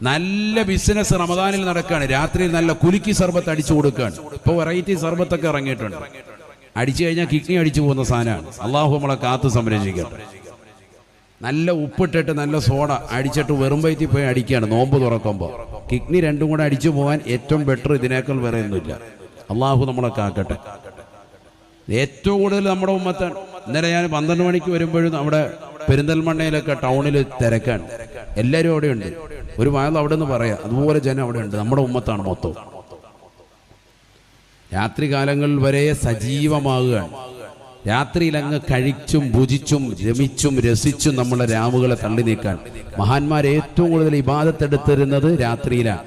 നല്ല ബിസിനസ് റമദാനിൽ നടക്കുകയാണ്. രാത്രിയിൽ നല്ല കുലുക്കി സർബത്ത് അടിച്ചു കൊടുക്കുകയാണ്. ഇപ്പോൾ വെറൈറ്റി സർബത്തൊക്കെ ഇറങ്ങിയിട്ടുണ്ട്. അടിച്ചു കഴിഞ്ഞാൽ കിഡ്നി അടിച്ചു പോകുന്ന സാധനമാണ്. അള്ളാഹു നമ്മളെ കാത്തു സംരക്ഷിക്കട്ടെ. നല്ല ഉപ്പിട്ടിട്ട് നല്ല സോഡ അടിച്ചിട്ട് വെറും വയറ്റിൽ പോയി അടിക്കുകയാണ് നോമ്പ് തുറക്കുമ്പോൾ. കിഡ്നി രണ്ടും കൂടെ അടിച്ചു പോകാൻ ഏറ്റവും ബെറ്റർ ഇതിനേക്കാൾ വേറെ ഒന്നുമില്ല. അള്ളാഹു നമ്മളെ കാക്കട്ടെ. ഏറ്റവും കൂടുതൽ നമ്മുടെ ഉമ്മത്താണ്. ഇന്നലെ ഞാൻ 12 മണിക്ക് വരുമ്പോഴും നമ്മുടെ പെരിന്തൽമണ്ണയിലൊക്കെ ടൗണിൽ തിരക്കാണ്. എല്ലാവരും അവിടെ ഉണ്ട്. ഒരു വായന അവിടെ നിന്ന് പറയാം, അതുപോലെ ജനം അവിടെ ഉണ്ട്. നമ്മുടെ ഉമ്മത്താണ് മൊത്തം. രാത്രി കാലങ്ങളിൽ വരെ സജീവമാകുകയാണ്. രാത്രിയിൽ അങ്ങ് കഴിച്ചും ഭുജിച്ചും രമിച്ചും രസിച്ചും നമ്മളെ രാവുകളെ തള്ളി നീക്കാൻ മഹാന്മാർ ഏറ്റവും കൂടുതൽ ഇബാദത്തെടുത്തിരുന്നത് രാത്രിയിലാണ്.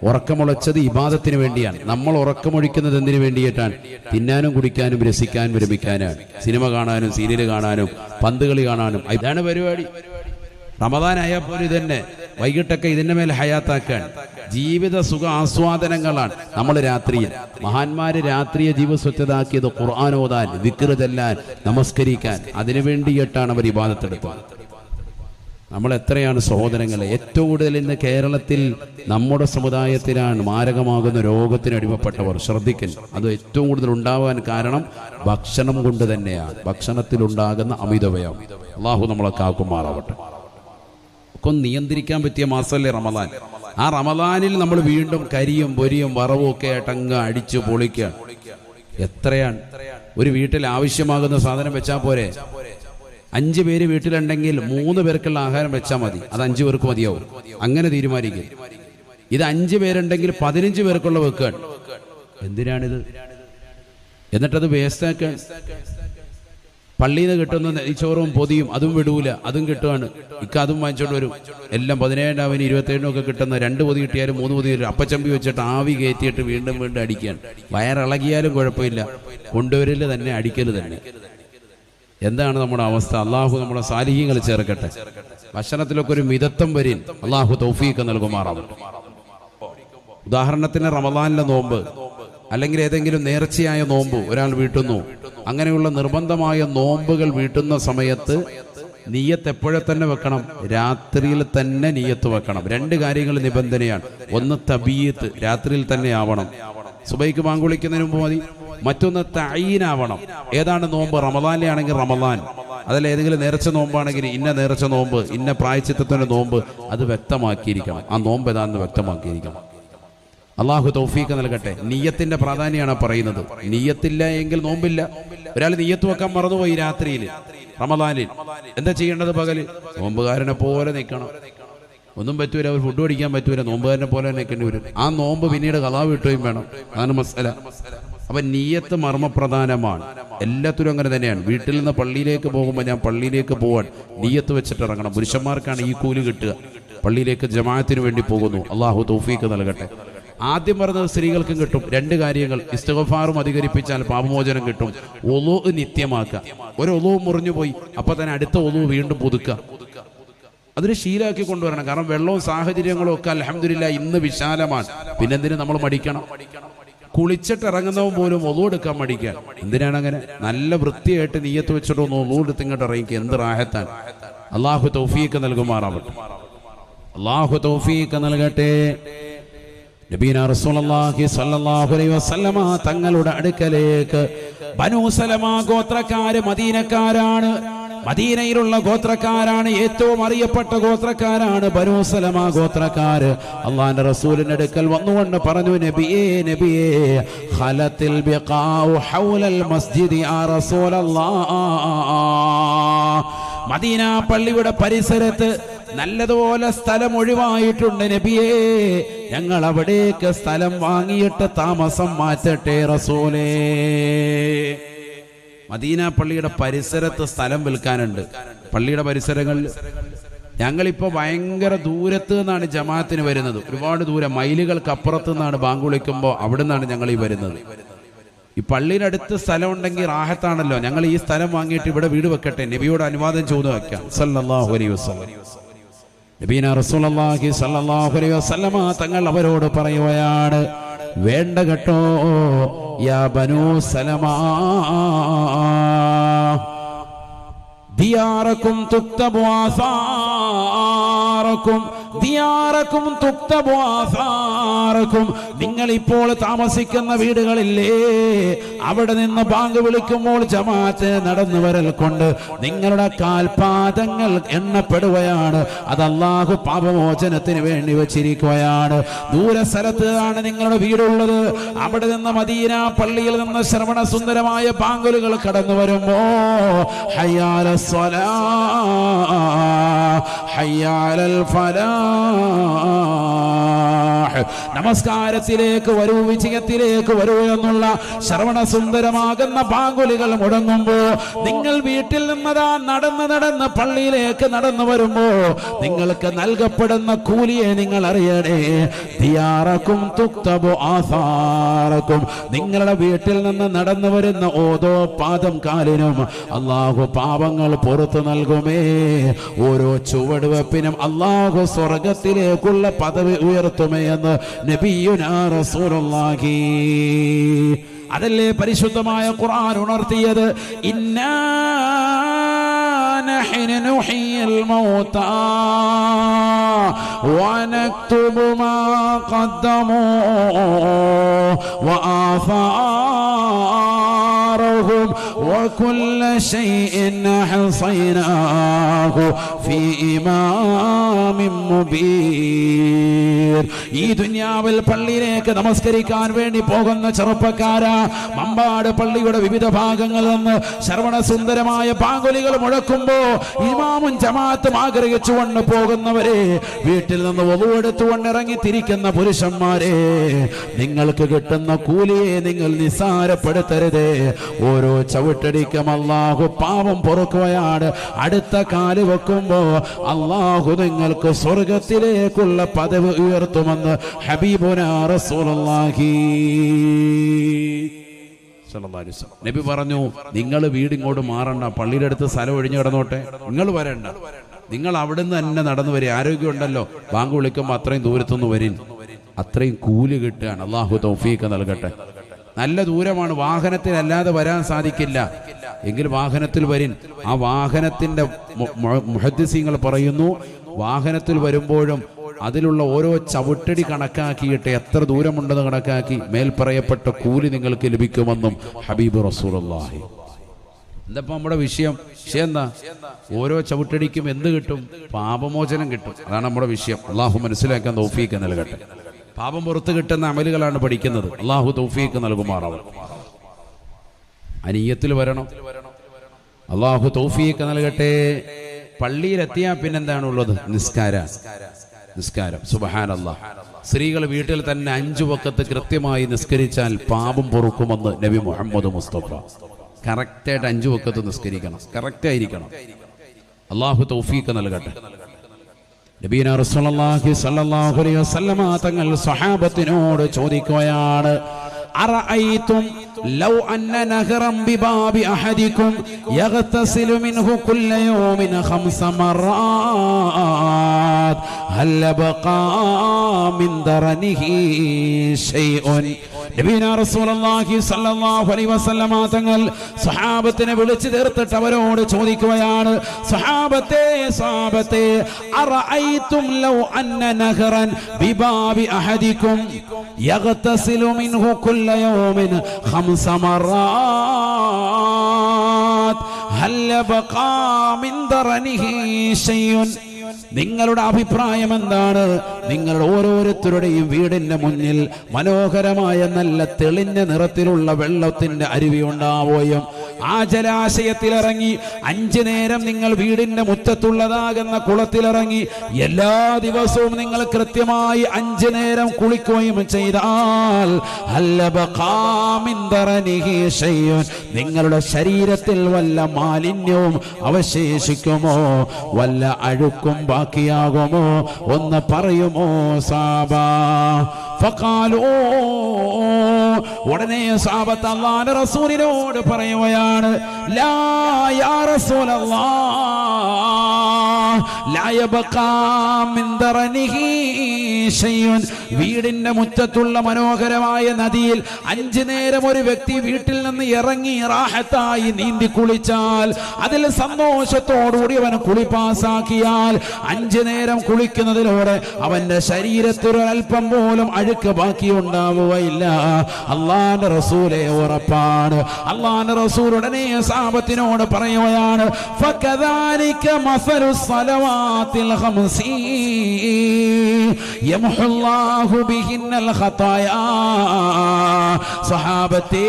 ഉറക്കമുളച്ചത് ഇബാദത്തിന് വേണ്ടിയാണ്. നമ്മൾ ഉറക്കമൊഴിക്കുന്നത് എന്തിനു വേണ്ടിയിട്ടാണ്? തിന്നാനും കുടിക്കാനും രസിക്കാനും രമിക്കാനാണ്. സിനിമ കാണാനും സീരിയൽ കാണാനും പന്ത് കളി കാണാനും. ഇതാണ് പരിപാടി. റമദാനായപ്പോൾ ഇതന്നെ വൈകിട്ടൊക്കെ ഇതിന്റെ മേൽ ഹയാത്താക്കാൻ ജീവിത സുഖ ആസ്വാദനങ്ങളാണ് നമ്മൾ രാത്രിയിൽ. മഹാന്മാര് രാത്രിയെ ജീവസ്വച്ഛതാക്കിയത് ഖുർആൻ ഓതാൻ, ദിക്ർ ചെല്ലാൻ, നമസ്കരിക്കാൻ. അതിനു വേണ്ടിയിട്ടാണ് അവർ ഇബാദത്തെടുത്തത്. നമ്മൾ എത്രയാണ് സഹോദരങ്ങളെ. ഏറ്റവും കൂടുതൽ ഇന്ന് കേരളത്തിൽ നമ്മുടെ സമുദായത്തിലാണ് മാരകമാകുന്ന രോഗത്തിന് അടിമപ്പെട്ടവർ. ശ്രദ്ധിക്കുന്നു. അത് ഏറ്റവും കൂടുതൽ ഉണ്ടാവാൻ കാരണം ഭക്ഷണം കൊണ്ട് തന്നെയാണ്. ഭക്ഷണത്തിലുണ്ടാകുന്ന അമിതവ്യയം. അള്ളാഹു നമ്മളെ കാക്കുമാറാവട്ടെ. ഒക്കെ നിയന്ത്രിക്കാൻ പറ്റിയ മാസമല്ലേ റമദാൻ. ആ റമദാനിൽ നമ്മൾ വീണ്ടും കരിയും പൊരിയും വറവും ഒക്കെ ആയിട്ടങ്ങ് അടിച്ചു പൊളിക്കുക. എത്രയാണ് ഒരു വീട്ടിൽ ആവശ്യമാകുന്ന സാധനം വെച്ചാൽ പോരെ? 5 പേര് വീട്ടിലുണ്ടെങ്കിൽ 3 പേർക്കുള്ള ആഹാരം വെച്ചാൽ മതി. അത് 5 പേർക്ക് മതിയാവും. അങ്ങനെ തീരുമാനിക്കും. ഇത് 5 പേരുണ്ടെങ്കിൽ 15 പേർക്കുള്ള വെക്കാൻ. എന്തിനാണിത്? എന്നിട്ടത് വേസ്റ്റാക്കാൻ. പള്ളിയിൽ നിന്ന് കിട്ടുന്ന നെയ്ച്ചോറും പൊതിയും അതും വിടൂല, അതും കിട്ടുകയാണ്. അതും വാങ്ങിച്ചോണ്ട് വരും. എല്ലാം 17-ന് 27-നും ഒക്കെ കിട്ടുന്ന 2 പൊതി കിട്ടിയാലും 3 പൊതി അപ്പച്ചമ്പി വെച്ചിട്ട് ആവി കയറ്റിയിട്ട് വീണ്ടും വീണ്ടും അടിക്കുകയാണ്. വയറിളകിയാലും കുഴപ്പമില്ല, കൊണ്ടുവരല് തന്നെ, അടിക്കല് തന്നെ. എന്താണ് നമ്മുടെ അവസ്ഥ? അള്ളാഹു നമ്മുടെ സാലിഹ്യങ്ങൾ ചേർക്കട്ടെ. ഭക്ഷണത്തിലൊക്കെ ഒരു മിതത്വം വരും. അള്ളാഹു തൗഫീഖ് നൽകുമാറാവട്ടെ. ഉദാഹരണത്തിന് റമദാനിലെ നോമ്പ് അല്ലെങ്കിൽ ഏതെങ്കിലും നേർച്ചയായ നോമ്പ് ഒരാൾ വീട്ടുന്നു. അങ്ങനെയുള്ള നിർബന്ധമായ നോമ്പുകൾ വീട്ടുന്ന സമയത്ത് നിയ്യത്ത് എപ്പോഴെ തന്നെ വെക്കണം? രാത്രിയിൽ തന്നെ നിയ്യത്ത് വെക്കണം. 2 കാര്യങ്ങൾ നിബന്ധനയാണ്. ഒന്ന് തബീയത്ത്, രാത്രിയിൽ തന്നെ ആവണം. സുബൈക്ക് ബാങ്ക് വിളിക്കുന്നതിന് മുമ്പ് മതി. മറ്റൊന്ന് തഈനാവണം. ഏതാണ് നോമ്പ്? റമദാനിലാണെങ്കിൽ റമദാൻ, അതിൽ ഏതെങ്കിലും നേർച്ച നോമ്പാണെങ്കിൽ ഇന്ന നേർച്ച നോമ്പ്, ഇന്ന പ്രായശ്ചിത്തത്തിന്റെ നോമ്പ്, അത് വ്യക്തമാക്കിയിരിക്കണം. ആ നോമ്പ് ഏതാണെന്ന് വ്യക്തമാക്കിയിരിക്കണം. അള്ളാഹു തൗഫീഖ് നൽകട്ടെ. നിയ്യത്തിന്റെ പ്രാധാന്യമാണ് പറയുന്നത്. നിയ്യത്തില്ല എങ്കിൽ നോമ്പില്ല. ഒരാൾ നിയ്യത്ത് വെക്കാൻ മറന്നുപോയി രാത്രിയിൽ റമദാനിൽ, എന്താ ചെയ്യേണ്ടത്? പകല് നോമ്പുകാരനെ പോലെ നിൽക്കണം. ഒന്നും പറ്റൂല, അവർ ഫുഡ് കഴിക്കാൻ പറ്റൂല, നോമ്പുകാരനെ പോലെ നിൽക്കേണ്ടി വരും. ആ നോമ്പ് പിന്നീട് ഖളാ വീട്ടുകയും വേണം. അതാണ് മസല. അപ്പൊ നിയ്യത്ത് മർമ്മപ്രധാനമാണ്. എല്ലാത്തിലും അങ്ങനെ തന്നെയാണ്. വീട്ടിൽ നിന്ന് പള്ളിയിലേക്ക് പോകുമ്പോൾ ഞാൻ പള്ളിയിലേക്ക് പോവാൻ നിയ്യത്ത് വെച്ചിട്ട് ഇറങ്ങണം. പുരുഷന്മാർക്കാണ് ഈ കൂലി കിട്ടുക. പള്ളിയിലേക്ക് ജമാഅത്തിന് വേണ്ടി പോകുന്നു. അള്ളാഹു തൗഫീഖ് നൽകട്ടെ. ആദ്യം പറഞ്ഞത് സ്ത്രീകൾക്കും കിട്ടും. 2 കാര്യങ്ങൾ. ഇസ്തിഗ്ഫാറും അധികരിപ്പിച്ചാൽ പാപമോചനം കിട്ടും. ഒളു നിത്യമാക്കുക. ഒരു ഒളു മുറിഞ്ഞു പോയി, അപ്പൊ തന്നെ അടുത്ത ഒളു വീണ്ടും പുതുക്കുക. അതിന് ശീലാക്കി കൊണ്ടുവരണം. കാരണം വെള്ളവും സാഹചര്യങ്ങളും ഒക്കെ അൽഹംദുലില്ലാഹ് ഇന്ന് വിശാലമാണ്. പിന്നെന്തിന് നമ്മൾ മടിക്കണം? കുളിച്ചിട്ട് ഇറങ്ങുന്നവൻ പോലും ഒളു എടുക്കാൻ മടിക്കാൻ. എന്തിനാണ് അങ്ങനെ? നല്ല വൃത്തിയായിട്ട് നിയ്യത്ത് വെച്ചിട്ട് ഒന്ന് ഒളു എടുത്ത് ഇങ്ങോട്ട് ഇറങ്ങിക്കുക. എന്ത് റാഹത്താണ്. അള്ളാഹു തൗഫീഖ് നൽകുമാറാവട്ടെ. അള്ളാഹു തൗഫീഖ് നൽകട്ടെ. നബീന റസൂലുള്ളാഹി സ്വല്ലല്ലാഹു അലൈഹി വസല്ലമ തങ്ങളുടെ അടുക്കലേക്ക് ബനൂ സലമ ഗോത്രക്കാര് മദീനക്കാരാണ്. മദീനയിലുള്ള ഗോത്രക്കാരാണ്. ഏറ്റവും അറിയപ്പെട്ട ഗോത്രക്കാരാണ് ബനൂ സലമ ഗോത്രക്കാര്. അല്ലാഹുവിന്റെ റസൂലിന്റെ അടുക്കൽ വന്നുകൊണ്ട് പറഞ്ഞു, നബിയേ നബിയേ ഖലത്തിൽ ബിഖാഉ ഹൗലൽ മസ്ജിദി യാ റസൂലല്ലാഹ്. മദീന പള്ളിയുടെ പരിസരത്ത് നല്ലതുപോലെ സ്ഥലം ഒഴിവായിട്ടുണ്ട് നബിയേ. ഞങ്ങൾ അവിടേക്ക് സ്ഥലം വാങ്ങിയിട്ട് താമസം മാറ്റട്ടെ റസൂലേ. മദീന പള്ളിയുടെ പരിസരത്ത് സ്ഥലം വിൽക്കാനുണ്ട്. പള്ളിയുടെ പരിസരങ്ങളിൽ ഞങ്ങളിപ്പോ ഭയങ്കര ദൂരത്ത് നിന്നാണ് ജമാഅത്തിന് വരുന്നത്. ഒരുപാട് ദൂരം, മൈലുകൾക്ക് അപ്പുറത്ത് നിന്നാണ് ബാങ്ക് വിളിക്കുമ്പോൾ അവിടെ നിന്നാണ് ഞങ്ങൾ ഈ വരുന്നത്. ഈ പള്ളിയുടെ അടുത്ത് സ്ഥലം ഉണ്ടെങ്കിൽ റാഹത്താണല്ലോ. ഞങ്ങൾ ഈ സ്ഥലം വാങ്ങിയിട്ട് ഇവിടെ വീട് വെക്കട്ടെ, നബിയോട് അനുവാദം ചോദിച്ചു വെക്കാം സല്ലല്ലാഹു അലൈഹി വസല്ലം. നബീന റസൂലുള്ളാഹി സ്വല്ലല്ലാഹു അലൈഹി വസല്ലമ തങ്ങൾ അവരോട് പറയുകയാണ്, വേണ്ട കേട്ടോ യാ ബനൂ സലമ, ദിയാറക്കും തുക്തബു ആസാറക്കും ദിയാറക്കും തുക്തബു ആസാറക്കും, നിങ്ങൾ ഇപ്പോൾ താമസിക്കുന്ന വീടുകളില്ലേ, അവിടെ നിന്ന് ബാങ്ക് വിളിക്കുമ്പോൾ ജമാഅത്ത് നടന്നു വരൽ കൊണ്ട് നിങ്ങളുടെ കാൽപാദങ്ങൾ എണ്ണപ്പെടുകയാണ്. അത് അല്ലാഹു പാപമോചനത്തിന് വേണ്ടി വെച്ചിരിക്കുകയാണ്. ദൂര സ്ഥലത്താണ് നിങ്ങളുടെ വീടുള്ളത്. അവിടെ നിന്ന് മദീന പള്ളിയിൽ നിന്ന് ശ്രവണ സുന്ദരമായ ബാങ്കുലുകൾ കടന്നു വരുമ്പോ ഹയ്യാലൽ സ്വലാഹ് ഹയ്യാലൽ ഫലാഹ്, നമസ്കാരത്തിലേക്ക് വരൂ, വിജയത്തിലേക്ക് വരൂ എന്നുള്ള ശ്രവണ സുന്ദരമാകുന്ന ബാങ്കുലികൾ മുടങ്ങുമ്പോ നിങ്ങൾ വീട്ടിൽ നിന്നതാ നടന്ന് പള്ളിയിലേക്ക് നടന്നു വരുമ്പോ നിങ്ങൾക്ക് നൽകപ്പെടുന്ന കൂലിയെ നിങ്ങൾ അറിയണേ. ദിയാറക്കും തുക്തബു ആസാറക്കും, നിങ്ങളുടെ വീട്ടിൽ നിന്ന് നടന്നു വരുന്ന ഓരോ പാദം കാലിനും അല്ലാഹു പാപങ്ങൾ പുറത്തു നൽകുമേ. ഓരോ ചുവടുവെപ്പിനും അല്ലാഹു സ്വർഗത്തിലേക്കുള്ള പദവി ഉയർത്തുമേ എന്ന് നബിയുനാ റസൂലുള്ളാഹി. അതല്ലേ പരിശുദ്ധമായ ഖുർആൻ ഉണർത്തിയത്. ഇന്നാ നഹ്നു നുഹ്യിൽ മൗതാ വനക്തുബു മാ ഖദ്ദമൂ വആസാറഹും വകുല്ല ശൈഇൻ അഹ്സൈനാഹു ഫീ ഇമാമിൻ മുബീൻ. ഈ ദുനിയാവിൽ പള്ളിയിലേക്ക് നമസ്കരിക്കാൻ വേണ്ടി പോകുന്ന ചെറുപ്പക്കാരാ, മമ്പാട് പള്ളിയുടെ വിവിധ ഭാഗങ്ങളിൽ നിന്ന് ശ്രവണ സുന്ദരമായ പാങ്കുലികൾ മുഴക്കുമ്പോ ഇമാമും ജമാഅത്തും ആഗ്രഹിച്ചുകൊണ്ട് പോകുന്നവരെ, വീട്ടിൽ നിന്ന് വധുവെടുത്തുകൊണ്ട് ഇറങ്ങി തിരിക്കുന്ന പുരുഷന്മാരെ, നിങ്ങൾക്ക് കിട്ടുന്ന കൂലിയെ നിങ്ങൾ നിസ്സാരപ്പെടുത്തരുതേ. ഓരോ ചവിട്ടടിക്കും അല്ലാഹു പാപം പൊറുക്കുകയാണ്. അടുത്ത കാല് വെക്കുമ്പോ അല്ലാഹു നിങ്ങൾക്ക് സ്വർഗത്തിലേക്കുള്ള പദവി ഉയർത്തുമെന്ന് ഹബീബുനാ റസൂലുള്ളാഹി. നബി പറഞ്ഞു, നിങ്ങൾ വീടിങ്ങോട്ട് മാറണ്ട, പള്ളിയുടെ അടുത്ത് സ്ഥലം ഒഴിഞ്ഞു കിടന്നോട്ടെ, നിങ്ങൾ വരണ്ട, നിങ്ങൾ അവിടുന്ന് തന്നെ നടന്നു വരും. ആരോഗ്യം ഉണ്ടല്ലോ, ബാങ്ക് വിളിക്കുമ്പോൾ അത്രയും ദൂരത്തുനിന്ന് വരും, അത്രയും കൂലി കിട്ടുകയാണ്. അല്ലാഹു തൗഫീഖ് നൽകട്ടെ. നല്ല ദൂരമാണ്, വാഹനത്തിലല്ലാതെ വരാൻ സാധിക്കില്ല, എങ്കിൽ വാഹനത്തിൽ വരും. ആ വാഹനത്തിന്റെ മുഹദ്ദിസീങ്ങൾ പറയുന്നു, വാഹനത്തിൽ വരുമ്പോഴും അതിലുള്ള ഓരോ ചവിട്ടടി കണക്കാക്കിയിട്ട് എത്ര ദൂരമുണ്ടെന്ന് കണക്കാക്കി മേൽപ്പറയപ്പെട്ട കൂലി നിങ്ങൾക്ക് ലഭിക്കുമെന്നും ഹബീബ് റസൂലുള്ളാഹി. എന്താ നമ്മുടെ വിഷയം എന്താ? ഓരോ ചവിട്ടടിക്കും എന്ത് കിട്ടും? പാപമോചനം കിട്ടും. അതാണ് നമ്മുടെ വിഷയം. അള്ളാഹു മനസ്സിലാക്കാൻ തൗഫീഖ് നൽകട്ടെ. പാപം പുറത്ത് കിട്ടുന്ന അമലുകളാണ് പഠിക്കുന്നത്. അള്ളാഹു തൗഫീഖ് നൽകുമാറാവണം. അനിയത്തിൽ വരണം. അള്ളാഹു തൗഫീഖ് നൽകട്ടെ. പള്ളിയിലെത്തിയാൽ പിന്നെന്താണുള്ളത്? നിസ്കാരം. സുബ്ഹാനല്ലാഹ്. സ്ത്രീകൾ വീട്ടിൽ തന്നെ 5 വഖത്ത് കൃത്യമായി നിസ്കരിച്ചാൽ പാപം പൊറുക്കുമെന്ന് നബി മുഹമ്മദ് മുസ്തഫ. കറക്റ്റായിട്ട് 5 വഖത്ത് നിസ്കരിക്കണം, കറക്റ്റായിരിക്കണം. അല്ലാഹു തൗഫീഖ് നൽകട്ടെ. നബിയുനാ റസൂലുള്ളാഹി സ്വല്ലല്ലാഹു അലൈഹി വസല്ലമ തങ്ങൾ സ്വഹാബത്തിനോട് ചോദിക്കുകയാണ്, അറഅയ്തും ലൗ അന്ന നഹറൻ ബിബാബി അഹദികും യഗ്തസിലു മിൻഹു കുല്ല യൗമിൻ 5 മറാത്ത് ഹൽ ബഖാ മിൻ ദറനിഹി ശൈഉൻ. നബിയുനാ റസൂലുള്ളാഹി സ്വല്ലല്ലാഹു അലൈഹി വസല്ലമ തങ്ങൾ സ്വഹാബത്തിനെ വിളിച്ചു തീർത്തിട്ട് അവരോട് ചോദിക്കുകയാണ്, സ്വഹാബത്തെ അറഅയ്തും ലൗ അന്ന നഹറൻ ബിബാബി അഹദികും യഗ്തസിലു മിൻഹു കുല്ല യൗമിൻ 5 മറാത്ത് ഹൽ ബഖാ മിൻ ദറനിഹി ശൈഉൻ. നിങ്ങളുടെ അഭിപ്രായം എന്താണ്? നിങ്ങളുടെ ഓരോരുത്തരുടെയും വീടിന്റെ മുന്നിൽ മനോഹരമായ നല്ല തെളിഞ്ഞ നിറത്തിലുള്ള വെള്ളത്തിന്റെ അരുവി ഉണ്ടാവുകയും ആ ജലാശയത്തിലിറങ്ങി 5 നേരം നിങ്ങൾ വീടിന്റെ മുറ്റത്തുള്ളതാകുന്ന കുളത്തിലിറങ്ങി എല്ലാ ദിവസവും നിങ്ങൾ കൃത്യമായി 5 നേരം കുളിക്കുകയും ചെയ്താൽ നിങ്ങളുടെ ശരീരത്തിൽ വല്ല മാലിന്യവും അവശേഷിക്കുമോ? വല്ല അഴുക്കും ബാക്കിയാകുമോ? ഒന്ന് പറയുമോ സാബാ? ഫഖാലൂ, ഉടനെ സഹാബത്ത് അല്ലാഹുവിന്റെ റസൂലിനോട് പറയുകയാണ്, ലാ യാ റസൂലല്ലാഹ്, ലാ യബ്ഖാ മിൻ ദറനിഹി ശൈഉൻ. വീടിന്റെ മുറ്റത്തുള്ള മനോഹരമായ നദിയിൽ 5 നേരം ഒരു വ്യക്തി വീട്ടിൽ നിന്ന് ഇറങ്ങി റാഹത്തായി നീന്തി കുളിച്ചാൽ, അതിൽ സന്തോഷത്തോടുകൂടി അവൻ കുളി പാസാക്കിയാൽ, 5 നേരം കുളിക്കുന്നതിലൂടെ അവന്റെ ശരീരത്തിൽ ഒരൽപ്പം പോലും അഴുക്ക് ബാക്കി ഉണ്ടാവുകയില്ല. അല്ലാഹുവിന്റെ റസൂലേ ഉറപ്പാണ്. അല്ലാഹുവിന്റെ റസൂൽ ഉടനെ സഹാബത്തിനോട് പറയുകയാണ്, ഫകദാലിക മസലു സ്വലവാത്തിൽ ഖംസീ യംഹുല്ലാഹു ബിഹിന്നൽ ഖതായാ. സഹാബത്തേ,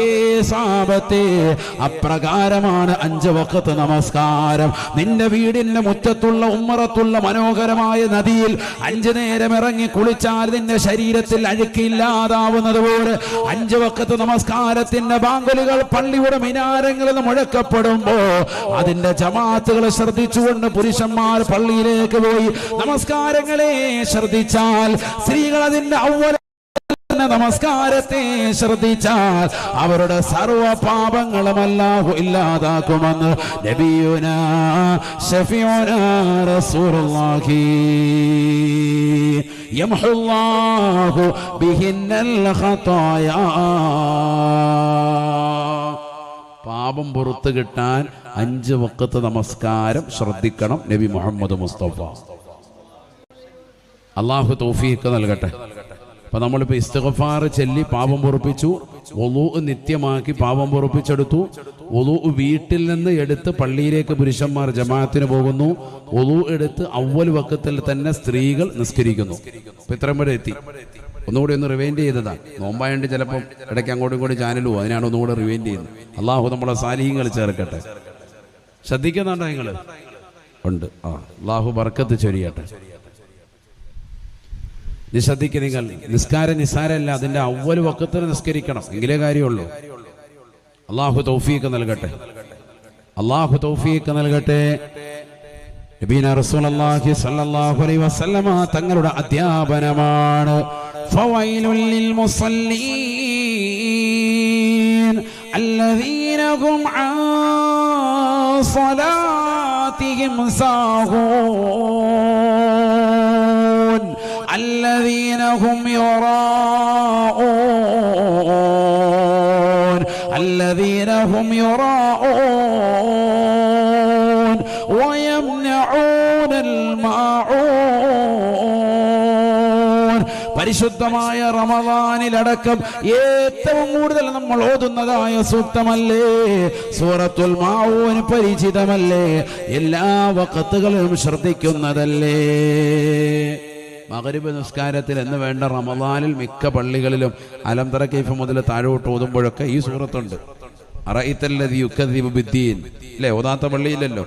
അപ്രകാരമാണ് 5 വഖത്ത് നമസ്കാരം. നിന്റെ വീടിന്റെ മുറ്റത്തുള്ള ഉമ്മറത്തുള്ള മനോഹരമായ നദിയിൽ 5 നേരം ഇറങ്ങി കുളിച്ചാൽ നിന്റെ ശരീരത്തിൽ അഴുക്കില്ലാതാവുന്നത് പോലെ 5 വഖത്ത് നമസ്കാരത്തിന്റെ ബാങ്കുലുകൾ പള്ളിയുടെ മിനാരങ്ങളിൽ നിന്ന് മുഴക്കപ്പെടുമ്പോ അതിന്റെ ജമാഅത്തുകൾ ശ്രദ്ധിച്ചുകൊണ്ട് പുരുഷന്മാർ പള്ളിയിലേക്ക് പോയി നമസ്കാരങ്ങളെ ശ്രദ്ധിച്ചാൽ, സ്ത്രീകൾ അതിന്റെ നമസ്കാരത്തെ ശ്രദ്ധിച്ചാൽ അവരുടെ സർവ പാപങ്ങളും അല്ലാഹു ഇല്ലാതാക്കുമെന്ന് നബിയുനാ ശഫീഉനാ റസൂലുള്ളാഹി യംഹുല്ലാഹു ബിഹിന്നൽ ഖതായാ. പാപം പുറത്തു കിട്ടാൻ 5 വഖത്ത് നമസ്കാരം ശ്രദ്ധിക്കണം. നബി മുഹമ്മദ് മുസ്തഫ. അല്ലാഹു തൗഫീഖ് നൽകട്ടെ. അപ്പൊ നമ്മളിപ്പോ ഇസ്തിഗ്ഫാർ ചൊല്ലി പാപം പൊറുപ്പിച്ചു, വുളൂ നിത്യമാക്കി പാപം പൊറുപ്പിച്ചെടുത്തു. വുളൂ വീട്ടിൽ നിന്ന് എടുത്ത് പള്ളിയിലേക്ക് പുരുഷന്മാർ ജമാഅത്തിന് പോകുന്നു. വുളൂ എടുത്ത് അവ്വൽ വഖത്തിൽ തന്നെ സ്ത്രീകൾ നിസ്കരിക്കുന്നു. അപ്പൊ ഇത്രയും വരെ എത്തി. ഒന്നുകൂടി ഒന്ന് റിവൈൻഡ് ചെയ്തതാണ്. നോമ്പായതുകൊണ്ട് ചിലപ്പം ഇടയ്ക്ക് അങ്ങോട്ടും ഇങ്ങോട്ടും ചാനൽ പോകും. അതിനാണ് ഒന്നുകൂടെ റിവൈൻഡ് ചെയ്യുന്നത്. അള്ളാഹു നമ്മളെ സാലിഹ്യങ്ങൾ ചേർക്കട്ടെ. ശ്രദ്ധിക്കുന്നുണ്ടോ നിങ്ങൾ? ഉണ്ട്. അള്ളാഹു ബർക്കത്ത് ചൊരിയട്ടെ. ശ്രദ്ധിക്കുക നിങ്ങൾ. നിസ്കാരം നിസ്സാരമല്ല, അതിന്റെ അവ്വൽ വഖത്തിൽ നിസ്കരിക്കണം, എങ്കിലേ കാര്യമുള്ളൂ. അള്ളാഹു തൗഫീഖ് നൽകട്ടെ. അള്ളാഹു തൗഫീഖ് നൽകട്ടെ. നബീന റസൂലുള്ളാഹി സ്വല്ലല്ലാഹു അലൈഹി വസല്ലമ തങ്ങളുടെ അധ്യാപനമാണ്, ഫവൈലുൽ ലിൽ മുസല്ലീൻ അല്ലദീന ഹും അൻ സ്വലാത്തിഹിം സാഹൂൻ الذين هم يراءون ويمنعون الماعون. പരിശുദ്ധമായ റമദാനിലടക്കം ഏറ്റവും കൂടുതൽ നമ്മൾ ഓതുന്നതായ സൂക്തമല്ലേ സൂറത്തുൽ മാഊൻ? പരിചിതമല്ലേ? എല്ലാ വഖത്തുകളിലും ശ്രദ്ധിക്കുന്നതല്ലേ? മഗ്രിബ് നിസ്കാരത്തിൽ എന്ന് വേണ്ട റമദാനിൽ മിക്ക പള്ളികളിലും അലം തറ കൈഫ മുതൽ താഴോട്ട് ഓതുമ്പോഴൊക്കെ ഈ സൂറത്തുണ്ട്. അറഅയ്തല്ലദീ യുകദ്ദിബു ബിദ്ദീൻ അല്ലേ? ഓതാത്ത പള്ളിയില്ലല്ലോ.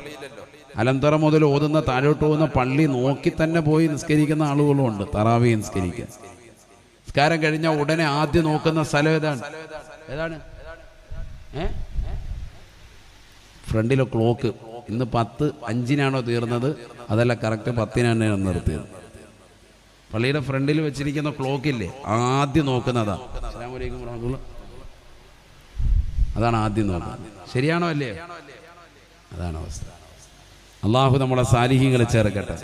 അലം തറ മുതൽ ഓതുന്ന താഴോട്ട് പോകുന്ന പള്ളി നോക്കി തന്നെ പോയി നിസ്കരിക്കുന്ന ആളുകളും ഉണ്ട്. തറാവീഹ് നിസ്കരിക്കാൻ നിസ്കാരം കഴിഞ്ഞ ഉടനെ ആദ്യം നോക്കുന്ന സ്ഥലം ഏതാണ്? ഫ്രണ്ടിലെ ക്ലോക്ക്. ഇന്ന് 10:05 തീർന്നത്, അതല്ല കറക്റ്റ് 10 നിർത്തിയത്. പള്ളിയുടെ ഫ്രണ്ടിൽ വെച്ചിരിക്കുന്ന ക്ലോക്കില്ലേ, ആദ്യം നോക്കുന്നതാ. അസ്സലാമു അലൈക്കും വറഹ്മത്തുള്ളാഹി. അതാണ് ആദ്യം നോക്കുന്നത്. ശരിയാണോ അല്ലേ? അതാണ് അവസ്ഥ. അള്ളാഹു നമ്മളെ സാലിഹീങ്ങളെ ചേർക്കട്ടെ.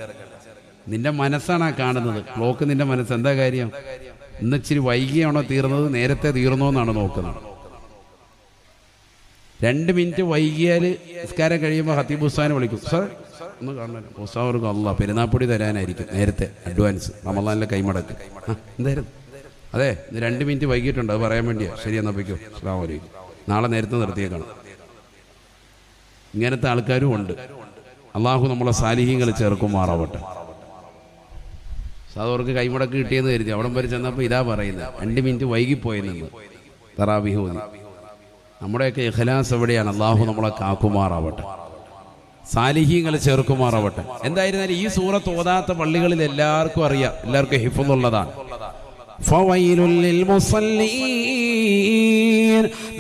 നിന്റെ മനസ്സാണ് ആ കാണുന്നത്. ക്ലോക്ക് നിന്റെ മനസ്സ്. എന്താ കാര്യം? ഇന്ന് ഇച്ചിരി വൈകിയാണോ തീർന്നത്, നേരത്തെ തീർന്നോ എന്നാണ് നോക്കുന്നത്. 2 മിനിറ്റ് വൈകിയാൽ നിസ്കാരം കഴിയുമ്പോൾ ഖത്തീബ് ഉസ്താദിനെ വിളിക്കും. സാർ ഒന്ന് കാണണം, ഉസ്താദ് അള്ളാഹ് പെരുന്നാപ്പൊടി തരാനായിരിക്കും നേരത്തെ അഡ്വാൻസ്. റമളാനിലെ കൈമടക്ക്. എന്തായിരുന്നു? അതെ, ഇത് 2 മിനിറ്റ് വൈകിട്ടുണ്ട്, അത് പറയാൻ വേണ്ടിയാ. ശരി, എന്നാ പൊയ്ക്കോ. അസ്സലാമു അലൈക്കും. നാളെ നേരത്തെ നിർത്തിയേക്കണം. ഇങ്ങനത്തെ ആൾക്കാരും ഉണ്ട്. അള്ളാഹു നമ്മളെ സാലിഹീങ്ങൾ ചേർക്കുമാറാവട്ടെ. സാധവർക്ക് കൈമടക്ക് കിട്ടിയെന്ന് കരുതി അവിടം വരെ ചെന്നപ്പോൾ ഇതാ പറയുന്നത്, 2 മിനിറ്റ് വൈകിപ്പോയെന്ന് തറാവീഹ് ഓതി. നമ്മുടെയൊക്കെ ഇഖ്ലാസ് എവിടെയാണ്? അള്ളാഹു നമ്മളെ കാക്കുമാറാവട്ടെ, സാലിഹീങ്ങൾ ചേർക്കുമാറാവട്ടെ. എന്തായിരുന്നാലും ഈ സൂറത്ത് ഓതാത്ത പള്ളികളിൽ എല്ലാവർക്കും അറിയാം, എല്ലാവർക്കും ഹിഫ്ളുള്ളതാണ്. ഫവൈലുൽ ലിൽ മുസല്ലീൻ,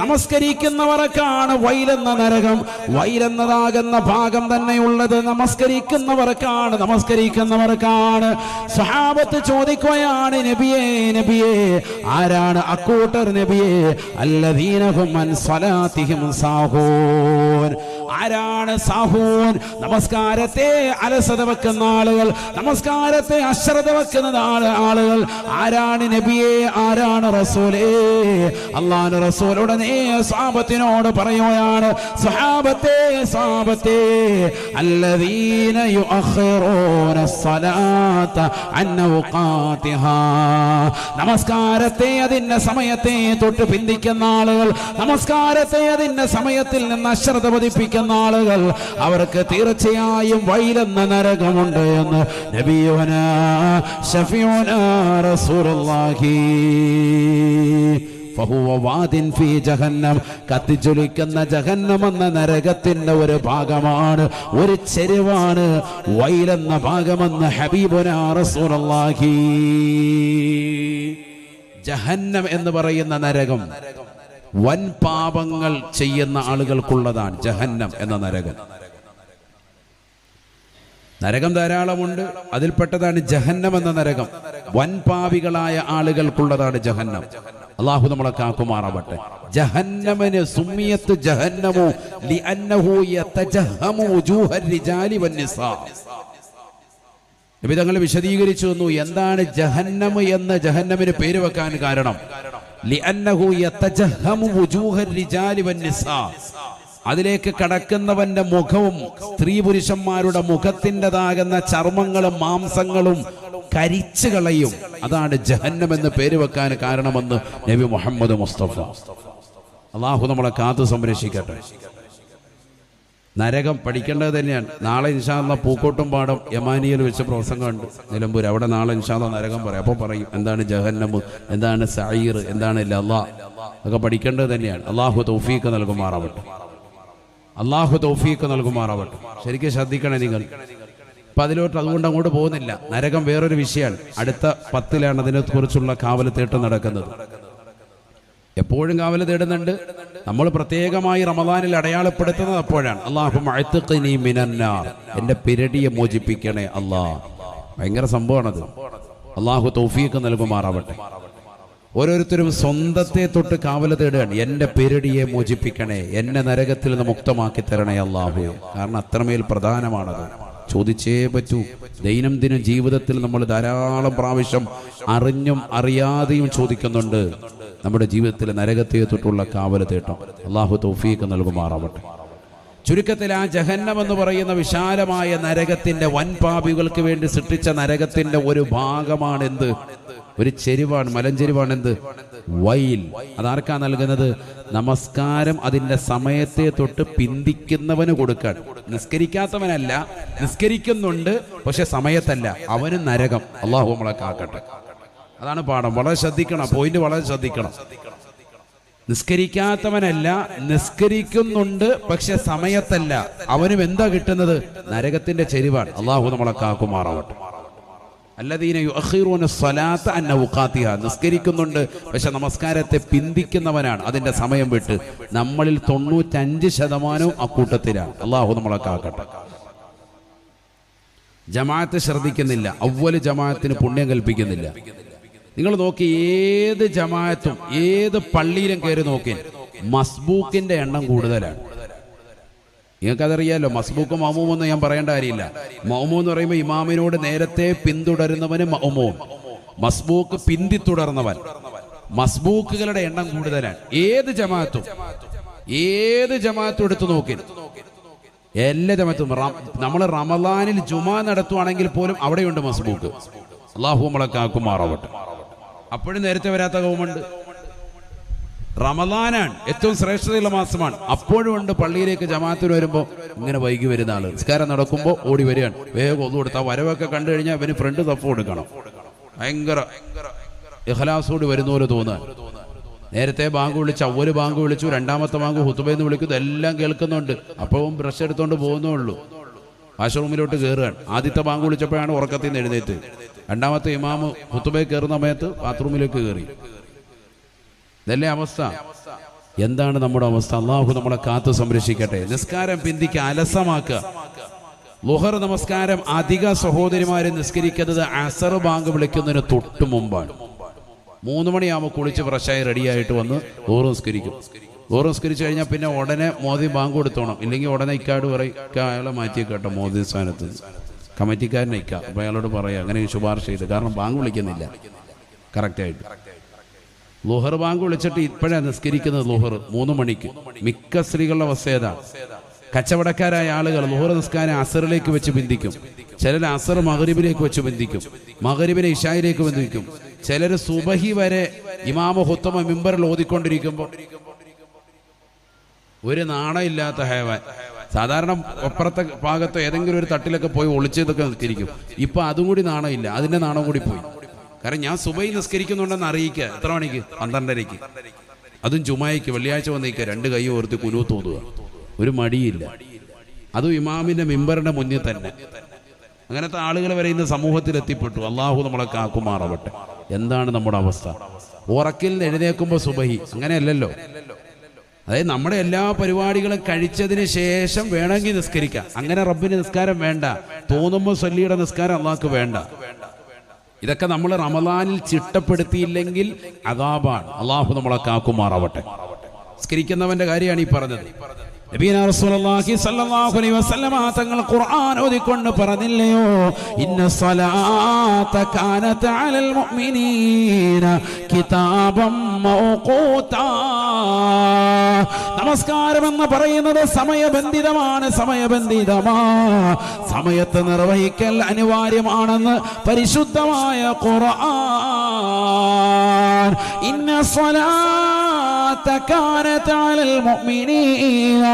നമസ്കരിക്കുന്നവർക്കാണ് വൈലെന്ന നരകം. വൈലെന്നതാകുന്ന ഭാഗം തന്നെയുള്ളത് നമസ്കരിക്കുന്നവർക്കാണ്. സഹാബത്ത് ചോദിക്കുകയാണ്, നബിയേ നബിയേ, ആരാണ് അക്കൂട്ടർ നബിയേ? അല്ലദീന ഹും അൻ സ്വലാത്തിഹിം സാഹൂൻ, ആരാണ് സാഹൂൻ? നമസ്കാരത്തെ അലസത വെക്കുന്ന ആളുകൾ, നമസ്കാരത്തെ അശ്രദ്ധ വെക്കുന്ന ആളുകൾ. ആരാണ് നബിയെ, ആരാണ് റസൂലേ? അല്ലാഹുവിന്റെ റസൂലുടെ സ്വഹാബത്തിനോട് പറയുകയാണ്, സ്വഹാബത്തെ അല്ലദീന യുഅഖിറൂന الصلاة عن أوقاتها, നമസ്കാരത്തെ അതിന്റെ സമയത്തെ തൊട്ട് പിന്തിക്കുന്ന ആളുകൾ, നമസ്കാരത്തെ അതിന്റെ സമയത്തിൽ നിന്ന് അശ്രദ്ധ പതിപ്പിക്കുന്ന ആളുകൾ, അവർക്ക് തീർച്ചയായും വൈലെന്ന നരകമുണ്ട് എന്ന് നബിയുനാ ശഫീഉനാ റസൂലുള്ളാഹി. ഫഹുവ വാദിൻ ഫീ ജഹന്നം, കത്തിജ്വലിക്കുന്ന ജഹന്നം എന്ന നരകത്തിന്റെ ഒരു ഭാഗമാണ്, ഒരു ചെരുവാണ് വൈലെന്ന ഭാഗമെന്ന് ഹബീബുനാ റസൂലുള്ളാഹി. ജഹന്നം എന്ന് പറയുന്ന നരകം വൻ പാപങ്ങൾ ചെയ്യുന്ന ആളുകൾക്കുള്ളതാണ്. ജഹന്നം എന്ന നരകം, നരകം ധാരാളമുണ്ട്, അതിൽപ്പെട്ടതാണ് ജഹന്നം എന്ന നരകം. വൻ പാപികളായ ആളുകൾക്കുള്ളതാണ് ജഹന്നം. അല്ലാഹു നമ്മളെ കാക്കുമാറാവട്ടെ. ജഹന്നമിന് സുമ്മിയത്ത് ജഹന്നമു ലിഅന്നഹു യതജഹമു വജൂഹർ റിജാലി വന്നിസാ. നബി തങ്ങൾ വിശദീകരിച്ചു തന്നു എന്താണ് ജഹന്നം എന്ന് ജഹന്നമിന് പേര് വെക്കാൻ കാരണം. ലിഅന്നഹു യതജഹമു വജൂഹർ റിജാലി വന്നിസാ, അതിലേക്ക് കടക്കുന്നവന്റെ മുഖവും സ്ത്രീ പുരുഷന്മാരുടെ മുഖത്തിൻ്റെതാകുന്ന ചർമ്മങ്ങളും മാംസങ്ങളും കരിച്ചു കളയും. അതാണ് ജഹന്നം എന്ന് പേര് വെക്കാൻ കാരണമെന്ന് നബി മുഹമ്മദ് മുസ്തഫ. അള്ളാഹു നമ്മളെ കാത്തു സംരക്ഷിക്കട്ടെ. നരകം പഠിക്കേണ്ടത് തന്നെയാണ്. നാളെ ഇൻഷാ അല്ലാഹ് പൂക്കോട്ടും പാടം യമാനിയിൽ വെച്ച് പ്രസംഗമുണ്ട് നിലമ്പൂർ. അവിടെ നാളെ ഇൻഷാ അല്ലാഹ് നരകം പറയും. അപ്പോൾ പറയും എന്താണ് ജഹന്നം, എന്താണ് സഈർ, എന്താണ് ലള, ഒക്കെ പഠിക്കേണ്ടത് തന്നെയാണ്. അള്ളാഹു തൗഫീഖ് നൽകുമാറാവട്ടെ. അള്ളാഹു തൗഫീഖ് നൽകുമാറാവട്ടെ. ശരിക്കും ശ്രദ്ധിക്കണേ നിങ്ങൾ. അപ്പം അതിലോട്ട് അതുകൊണ്ട് അങ്ങോട്ട് പോകുന്നില്ല. നരകം വേറൊരു വിഷയമാണ്. അടുത്ത 10-ലാണ് അതിനെക്കുറിച്ചുള്ള കാവൽ തേട്ടം നടക്കുന്നത്. എപ്പോഴും കാവൽ തേടുന്നുണ്ട്. നമ്മൾ പ്രത്യേകമായി റമദാനിൽ അടയാളപ്പെടുത്തുന്നത് അപ്പോഴാണ്. അല്ലാഹുമ്മ അഅ്തിഖ്നി മിനന്നാർ, എൻ്റെ പിരടിയെ മോചിപ്പിക്കണേ അല്ലാഹ്. ഭയങ്കര സംഭവമാണത്. അള്ളാഹു തൗഫീഖ് നൽകുമാറാവട്ടെ. ഓരോരുത്തരും സ്വന്തത്തെ തൊട്ട് കാവൽ തേടുകയാണ്. എൻ്റെ പിരടിയെ മോചിപ്പിക്കണേ, എന്നെ നരകത്തിൽ നിന്ന് മുക്തമാക്കി തരണേ അല്ലാഹു. കാരണം അത്രമേൽ പ്രധാനമാണത്. ചോദിച്ചേ പറ്റൂ. ദൈനംദിന ജീവിതത്തിൽ നമ്മൾ ധാരാളം പ്രാവശ്യം അറിഞ്ഞും അറിയാതെയും ചോദിക്കുന്നുണ്ട്. നമ്മുടെ ജീവിതത്തിൽ നരകത്തെ തൊട്ടുള്ള കാവൽ തേട്ടം അല്ലാഹു തൗഫീഖ് നൽകുമാറാവട്ടെ. ചുരുക്കത്തിൽ ആ ജഹന്നം എന്ന് പറയുന്ന വിശാലമായ നരകത്തിന്റെ വൻപാപികൾക്ക് വേണ്ടി സൃഷ്ടിച്ച നരകത്തിന്റെ ഒരു ഭാഗമാണ് എന്ത്? ഒരു ചെരുവാണ്, മലഞ്ചെരുവാണ് എന്ത്? വൈൽ. അതാർക്കാ നൽകുന്നത്? നമസ്കാരം അതിന്റെ സമയത്തെ തൊട്ട് പിന്തിക്കുന്നവന് കൊടുക്കാൻ. നിസ്കരിക്കാത്തവനല്ല, നിസ്കരിക്കുന്നുണ്ട് പക്ഷെ സമയത്തല്ല, അവന് നരകം. അല്ലാഹു നമ്മളെ കാക്കട്ടെ. അതാണ് പാഠം. വളരെ ശ്രദ്ധിക്കണം, പോയിന്റ് വളരെ ശ്രദ്ധിക്കണം. നിസ്കരിക്കാത്തവനല്ല, നിസ്കരിക്കുന്നുണ്ട് പക്ഷെ സമയത്തല്ല, അവനും എന്താ കിട്ടുന്നത്? നരകത്തിന്റെ ചെരുവാണ്. അല്ലാഹു നമ്മളെ കാക്കുമാറാവട്ടെ. അല്ലദീന യുഅഖിറൂന സ്വലാത്ത അൻ ഔഖാതിഹാ, നിസ്കരിക്കുന്നുണ്ട് പക്ഷെ നമസ്കാരത്തെ പിന്തിക്കുന്നവനാണ് അതിന്റെ സമയം വിട്ട്. നമ്മളിൽ 95% അക്കൂട്ടത്തിലാണ്. അല്ലാഹു നമ്മളെ കാക്കട്ടെ. ജമാഅത്ത് ശ്രദ്ധിക്കുന്നില്ല, അവ്വല് ജമാഅത്തിന് പുണ്യം കൽപ്പിക്കുന്നില്ല. നിങ്ങൾ നോക്കി, ഏത് ജമാഅത്തും ഏത് പള്ളിയിലും കയറി നോക്കി, മസ്ബൂക്കിന്റെ എണ്ണം കൂടുതലാണ്. നിങ്ങൾക്കതറിയാലോ. മസ്ബൂക്ക് മഅ്മൂം എന്ന് ഞാൻ പറയേണ്ട കാര്യമില്ല. മഅ്മൂം എന്ന് പറയുമ്പോൾ ഇമാമിനോട് നേരത്തെ പിന്തുടരുന്നവന് മഅ്മൂം, മസ്ബൂക്ക് പിന്തുടർന്നവൻ. മസ്ബൂക്കുകളുടെ എണ്ണം കൂടുതലാണ്. ഏത് ജമാഅത്തും എടുത്തു നോക്കി, എല്ലാ ജമാഅത്തും. നമ്മൾ റമദാനിൽ ജുമാ നടത്തുവാണെങ്കിൽ പോലും അവിടെയുണ്ട് മസ്ബൂക്ക്. അല്ലാഹു നമ്മളെ കാക്കുമാറാവട്ടെ. അപ്പോഴും നേരത്തെ വരാത്ത കൗമുണ്ട്. റമദാനാണ് ഏറ്റവും ശ്രേഷ്ഠതയുള്ള മാസമാണ്, അപ്പോഴും ഉണ്ട് പള്ളിയിലേക്ക് ജമാഅത്തിന് വരുമ്പോൾ ഇങ്ങനെ വൈകി വരുന്ന ആള്. നിസ്കാരം നടക്കുമ്പോൾ ഓടി വരികയാണ്, വേഗം ഒന്നു കൊടുത്താൽ വരവൊക്കെ കണ്ടു കഴിഞ്ഞാൽ അവന് ഫ്രണ്ട് തപ്പ് കൊടുക്കണം. ഭയങ്കര ഇഖ്ലാസോട് വരുന്ന പോലെ തോന്നാൻ. നേരത്തെ ബാങ്ക് വിളിച്ചു, അവര് ബാങ്ക് വിളിച്ചു, രണ്ടാമത്തെ ബാങ്ക് ഹുതുബയെന്ന് വിളിക്കുന്നു, എല്ലാം കേൾക്കുന്നുണ്ട്. അപ്പവും ബ്രഷ് എടുത്തോണ്ട് പോകുന്നേ ഉള്ളൂ. വാഷ്റൂമിലോട്ട് കയറുകയാണ്. ആദ്യത്തെ ബാങ്ക് വിളിച്ചപ്പോഴാണ് ഉറക്കത്തിൽ നിന്ന് എഴുന്നേറ്റ്. രണ്ടാമത്തെ ഇമാമ് ഖുതുബയിൽ കയറുന്ന സമയത്ത് ബാത്റൂമിലേക്ക് കയറി. ഇതല്ലേ അവസ്ഥ? എന്താണ് നമ്മുടെ അവസ്ഥ? അള്ളാഹു നമ്മളെ കാത്തു സംരക്ഷിക്കട്ടെ. നിസ്കാരം പിന്തിക്ക് അലസമാക്കുക. ളുഹർ നമസ്കാരം അധിക സഹോദരിമാരെ നിസ്കരിക്കുന്നത് അസർ ബാങ്ക് വിളിക്കുന്നതിന് തൊട്ട് മുമ്പാണ്. 3 മണിയാകുമ്പോൾ കുളിച്ച് ഫ്രഷായി റെഡിയായിട്ട് വന്ന് ളുഹർ നിസ്കരിക്കും. ളുഹർ നിസ്കരിച്ചു കഴിഞ്ഞാൽ പിന്നെ ഉടനെ മോദി ബാങ്ക് കൊടുത്തോണം. ഇല്ലെങ്കിൽ ഉടനെ ഇക്കാട് പറയും, അയാളെ മാറ്റിയേക്കട്ടോ മോദി സ്ഥാനത്ത്, കമ്മിറ്റിക്കാരനെ ഇക്കാം. അപ്പോൾ അയാളോട് പറയാം അങ്ങനെ ശുപാർശ ചെയ്ത്, കാരണം ബാങ്ക് വിളിക്കുന്നില്ല കറക്റ്റായിട്ട്. ളുഹർ ബാങ്ക് വിളിച്ചിട്ട് ഇപ്പോഴാണ് നിസ്കരിക്കുന്നത്. ളുഹർ 3 മണിക്ക്. മിക്ക സ്ത്രീകളുടെ അവസ്ഥ ഏതാ? കച്ചവടക്കാരായ ആളുകൾ ളുഹർ നിസ്കാരം അസറിലേക്ക് വെച്ച് ബന്ധിക്കും. ചിലർ അസർ മഗ്രിബിലേക്ക് വെച്ച് ബന്ധിക്കും, മഗ്രിബിനെ ഇശായിലേക്ക് ബന്ധിക്കും. ചിലർ സുബഹി വരെ ഇമാമ ഹുത്തമ മിമ്പറിൽ ഓതിക്കൊണ്ടിരിക്കുമ്പോൾ ഒരു നാണമില്ലാത്ത ഹേവാൻ സാധാരണ അപ്പുറത്തെ ഭാഗത്ത് ഏതെങ്കിലും ഒരു തട്ടിലൊക്കെ പോയി ഒളിച്ചതൊക്കെ നിസ്കരിക്കും. ഇപ്പൊ അതും കൂടി നാണമില്ല, അതിന്റെ നാണം കൂടി പോയി. കാരണം ഞാൻ സുബഹി നിസ്കരിക്കുന്നുണ്ടെന്ന് അറിയിക്കുക. എത്ര മണിക്ക്? 12:30. അതും ജുമായിക്ക് വെള്ളിയാഴ്ച വന്നിരിക്കുക. 2 കൈ ഓർത്ത് കുനൂത്ത് ഓതുക. ഒരു മടിയില്ല. അതും ഇമാമിന്റെ മിമ്പറിന്റെ മുന്നിൽ തന്നെ. അങ്ങനത്തെ ആളുകൾ വരെ ഇന്ന് സമൂഹത്തിൽ എത്തിപ്പെട്ടു. അള്ളാഹു നമ്മളെ കാക്കുമാറാവട്ടെ. എന്താണ് നമ്മുടെ അവസ്ഥ? ഉറക്കിൽ എഴുന്നേൽക്കുമ്പോൾ സുബഹി അങ്ങനെയല്ലല്ലോ. അതായത് നമ്മുടെ എല്ലാ പരിപാടികളും കഴിച്ചതിന് ശേഷം വേണമെങ്കിൽ നിസ്കരിക്കാം. അങ്ങനെ റബ്ബിന് നിസ്കാരം വേണ്ട. തോന്നുമ്പോൾ സല്ലിയുടെ നിസ്കാരം അള്ളാഹ്ക്ക് വേണ്ട. ഇതൊക്കെ നമ്മൾ റമദാനിൽ ചിട്ടപ്പെടുത്തിയില്ലെങ്കിൽ അദാബാണ്. അള്ളാഹു നമ്മളെ കാക്കുമാറാവട്ടെ. നിസ്കരിക്കുന്നവന്റെ കാര്യമാണ് ഈ പറഞ്ഞത്. നബിയനാ റസൂലുള്ളാഹി സ്വല്ലല്ലാഹു അലൈഹി വസല്ലമ തങ്ങൾ ഖുർആൻ ഓതിക്കൊണ്ട് പറഞ്ഞില്ലയോ, ഇന്ന സ്വലാത കാനത അലൽ മുഅ്മിനീന കിതാബം മൗഖൂതാ. നമസ്കാരം എന്ന് പറയുന്നത് സമയബന്ധിതമാണ്, സമയത്ത് നിർവഹിക്കൽ അനിവാര്യമാണെന്ന് പരിശുദ്ധമായ ഖുർആൻ. ഇന്ന സ്വലാത കാനത അലൽ മുഅ്മിനീന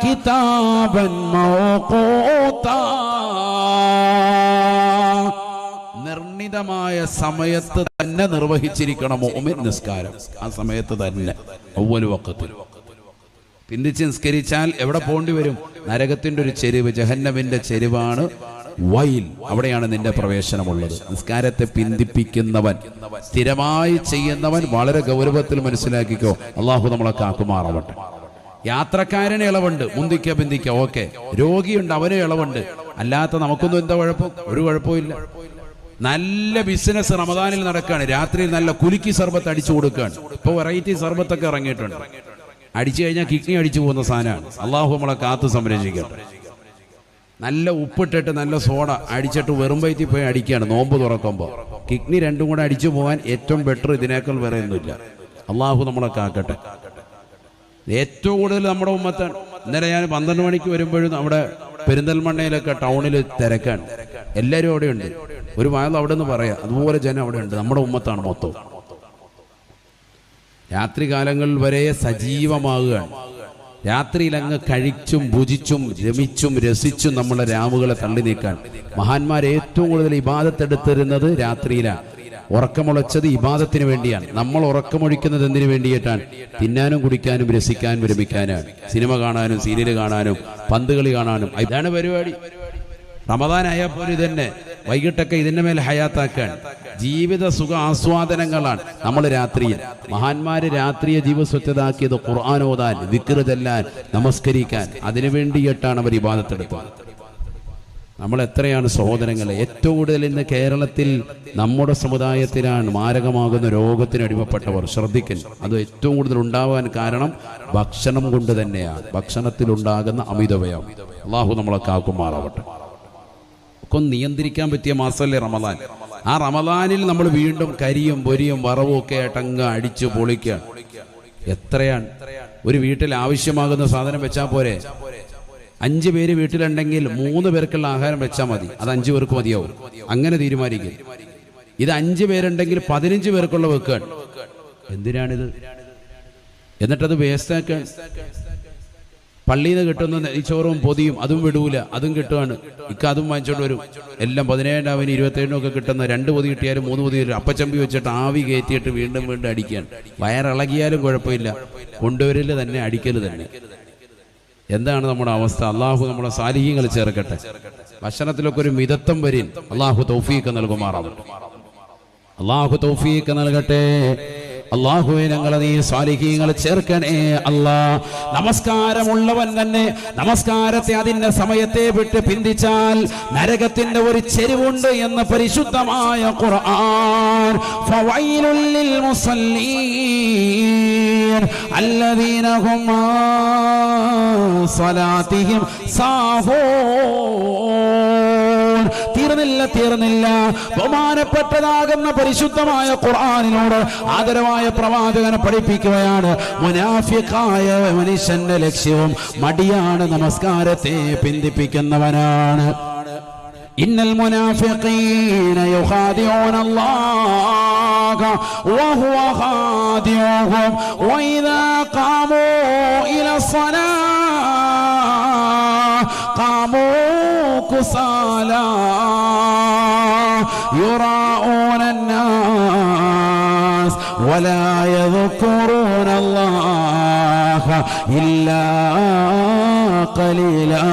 കിതാബൻ മൗഖൂതാ. നിർണിതമായ സമയത്ത് തന്നെ നിർവഹിച്ചിരിക്കണം മുഅ്മിൻ നിസ്കാരം. ആ സമയത്ത് തന്നെ അവ്വൽ വഖത്തിൽ. പിന്തിച്ച് നിസ്കരിച്ചാൽ എവിടെ പോണ്ടി വരും? നരകത്തിന്റെ ഒരു ചെരിവ്, ജഹന്നമിന്റെ ചെരിവാണ് വൈൽ. അവിടെയാണ് നിന്റെ പ്രവേശനമുള്ളത്. നിസ്കാരത്തെ പിന്തിപ്പിക്കുന്നവൻ, സ്ഥിരമായി ചെയ്യുന്നവൻ വളരെ ഗൗരവത്തിൽ മനസ്സിലാക്കിക്കോ. അള്ളാഹു നമ്മളെ കാക്കുമാറാവട്ടെ. യാത്രക്കാരന് ഇളവുണ്ട്, മുന്തിക്ക പിന്തിക്ക, ഓക്കെ. രോഗിയുണ്ട്, അവന് ഇളവുണ്ട്. അല്ലാത്ത നമുക്കൊന്നും എന്താ കുഴപ്പം? ഒരു കുഴപ്പമില്ല. നല്ല ബിസിനസ് റമദാനിൽ നടക്കുകയാണ്. രാത്രിയിൽ നല്ല കുലുക്കി സർബത്ത് അടിച്ചു കൊടുക്കുകയാണ്. ഇപ്പോൾ വെറൈറ്റി സർബത്തൊക്കെ ഇറങ്ങിയിട്ടുണ്ട്. അടിച്ചു കഴിഞ്ഞാൽ കിഡ്നി അടിച്ചു പോകുന്ന സാധനമാണ്. അള്ളാഹു നമ്മളെ കാത്തു സംരക്ഷിക്കട്ടെ. നല്ല ഉപ്പിട്ടിട്ട് നല്ല സോഡ അടിച്ചിട്ട് വെറും വയറ്റിൽ പോയി അടിക്കുകയാണ് നോമ്പ് തുറക്കുമ്പോൾ. കിഡ്നി രണ്ടും കൂടെ അടിച്ചു പോകാൻ ഏറ്റവും ബെറ്റർ ഇതിനേക്കാൾ വേറെ ഒന്നുമില്ല. അള്ളാഹു നമ്മളെ കാക്കട്ടെ. ഏറ്റവും കൂടുതൽ നമ്മുടെ ഉമ്മത്താണ്. ഇന്നലെ ഞാൻ 12 മണിക്ക് വരുമ്പോഴും അവിടെ പെരിന്തൽമണ്ണയിലൊക്കെ ടൗണിൽ തിരക്കാണ്. എല്ലാവരും അവിടെ ഉണ്ട്. ഒരു വായന അവിടെ നിന്ന് പറയാം, അതുപോലെ ജനം അവിടെ ഉണ്ട്. നമ്മുടെ ഉമ്മത്താണ് മൊത്തം. രാത്രി കാലങ്ങളിൽ വരെ സജീവമാകുകയാണ്. രാത്രിയിൽ അങ്ങ് കഴിച്ചും ഭുജിച്ചും രമിച്ചും രസിച്ചും നമ്മളെ രാവുകളെ തള്ളി നീക്കാൻ മഹാന്മാർ ഏറ്റവും കൂടുതൽ ഇബാദത്തെടുത്തിരുന്നത് രാത്രിയിലാണ്. ഉറക്കമുളച്ചത് ഇബാദത്തിന് വേണ്ടിയാണ്. നമ്മൾ ഉറക്കമൊഴിക്കുന്നത് എന്തിനു വേണ്ടിയിട്ടാണ്? തിന്നാനും കുടിക്കാനും രസിക്കാനും രമിക്കാനാണ്. സിനിമ കാണാനും സീരിയൽ കാണാനും പന്ത് കളി കാണാനും. ഇതാണ് പരിപാടി. റമദാൻ ആയപ്പോൾ ഇതന്നെ. വൈകിട്ടൊക്കെ ഇതിന്റെ മേൽ ഹയാത്താക്കാൻ ജീവിത സുഖ ആസ്വാദനങ്ങളാണ് നമ്മൾ രാത്രിയിൽ. മഹാന്മാര് രാത്രിയെ ജീവസ്വച്ഛതാക്കിയത് ഖുർആൻ ഓതാൻ, ദിക്ർ ചെല്ലാൻ, നമസ്കരിക്കാൻ. അതിനു വേണ്ടിയിട്ടാണ് അവർ ഇബാദത്തെടുത്തത്. നമ്മൾ എത്രയാണ് സഹോദരങ്ങളെ? ഏറ്റവും കൂടുതൽ ഇന്ന് കേരളത്തിൽ നമ്മുടെ സമുദായത്തിലാണ് മാരകമാകുന്ന രോഗത്തിന് അടിമപ്പെട്ടവർ. ശ്രദ്ധിക്കുന്നു. അത് ഏറ്റവും കൂടുതൽ ഉണ്ടാവാൻ കാരണം ഭക്ഷണം കൊണ്ട് തന്നെയാണ്. ഭക്ഷണത്തിലുണ്ടാകുന്ന അമിതവ്യയം. അള്ളാഹു നമ്മളെ കാക്കുമാറാവട്ടെ. ഒക്കെ നിയന്ത്രിക്കാൻ പറ്റിയ മാസമല്ലേ റമദാൻ. ആ റമദാനിൽ നമ്മൾ വീണ്ടും കരിയും പൊരിയും വറവും ഒക്കെ ആയിട്ടങ്ങ് അടിച്ചു പൊളിക്കുക. എത്രയാണ് ഒരു വീട്ടിൽ ആവശ്യമാകുന്ന സാധനം വെച്ചാൽ പോരെ? 5 പേര് വീട്ടിലുണ്ടെങ്കിൽ 3 പേർക്കുള്ള ആഹാരം വെച്ചാൽ മതി. അത് 5 പേർക്ക് മതിയാവും. അങ്ങനെ തീരുമാനിക്കും. ഇത് 5 പേരുണ്ടെങ്കിൽ 15 പേർക്കുള്ള വെക്കാൻ. എന്തിനാണിത്? എന്നിട്ടത് വേസ്റ്റാക്കാൻ. പള്ളിയിൽ നിന്ന് കിട്ടുന്ന നെയ്ച്ചോറും പൊതിയും അതും വിടൂല, അതും കിട്ടുകയാണ്. അതും വാങ്ങിച്ചോണ്ട് വരും. എല്ലാം 17-ന് 27-നും ഒക്കെ കിട്ടുന്ന 2 പൊതി കിട്ടിയാലും 3 പൊതി അപ്പച്ചമ്പി വെച്ചിട്ട് ആവി കയറ്റിയിട്ട് വീണ്ടും അടിക്കാൻ. വയറിളകിയാലും കുഴപ്പമില്ല, കൊണ്ടുവരല് തന്നെ, അടിക്കല് തന്നെ. എന്താണ് നമ്മുടെ അവസ്ഥ? അള്ളാഹു നമ്മുടെ സാലിഹീങ്ങൾ ചേർക്കട്ടെ. ഭക്ഷണത്തിലൊക്കെ ഒരു മിതത്വം വരീൻ അള്ളാഹു തൗഫീഖ് നൽകുമാറാവട്ടെ. അള്ളാഹു തൗഫീഖ് നൽകട്ടെ. അല്ലാഹുവേ ഞങ്ങളെ നീ സാലിഹീങ്ങൾ ചേർക്കണേ അല്ലാ. നമസ്കാരമുള്ളവൻ തന്നെ നമസ്കാരത്തെ അതിന്റെ സമയത്തെ വിട്ട് പിന്തിച്ചാൽ നരകത്തിന്റെ ഒരു ചെരുവുണ്ട് എന്ന പരിശുദ്ധമായ ഖുർആൻ. ഫവൈലുൽ ലിൽ മുസല്ലീൻ അല്ലദീന ഹും സ്വലാത്തിഹിം സാഹൂൻ. തീർന്നില്ല. ബഹുമാനപ്പെട്ടതാകുന്ന പരിശുദ്ധമായ ഖുർആനിനോട് ആദരവായ പ്രവാചകനെ പഠിപ്പിക്കുകയാണ്. മുനാഫിഖായ മനുഷ്യന്റെ ലക്ഷ്യവും മടിയാണ്, നമസ്കാരത്തെ പിന്തിപ്പിക്കുന്നവനാണ്. ഇന്നൽ മുനാഫിഖീന യുഖാദിഊന അല്ലാഹ വഹുവ ഖാദിഉഹും വഇദാ ഖാമൂ ഇലസ്സലാഹ് ഖാമൂ കുസാലാ യുറാഊന الناس ولا يذكرون الله إلا قليلا.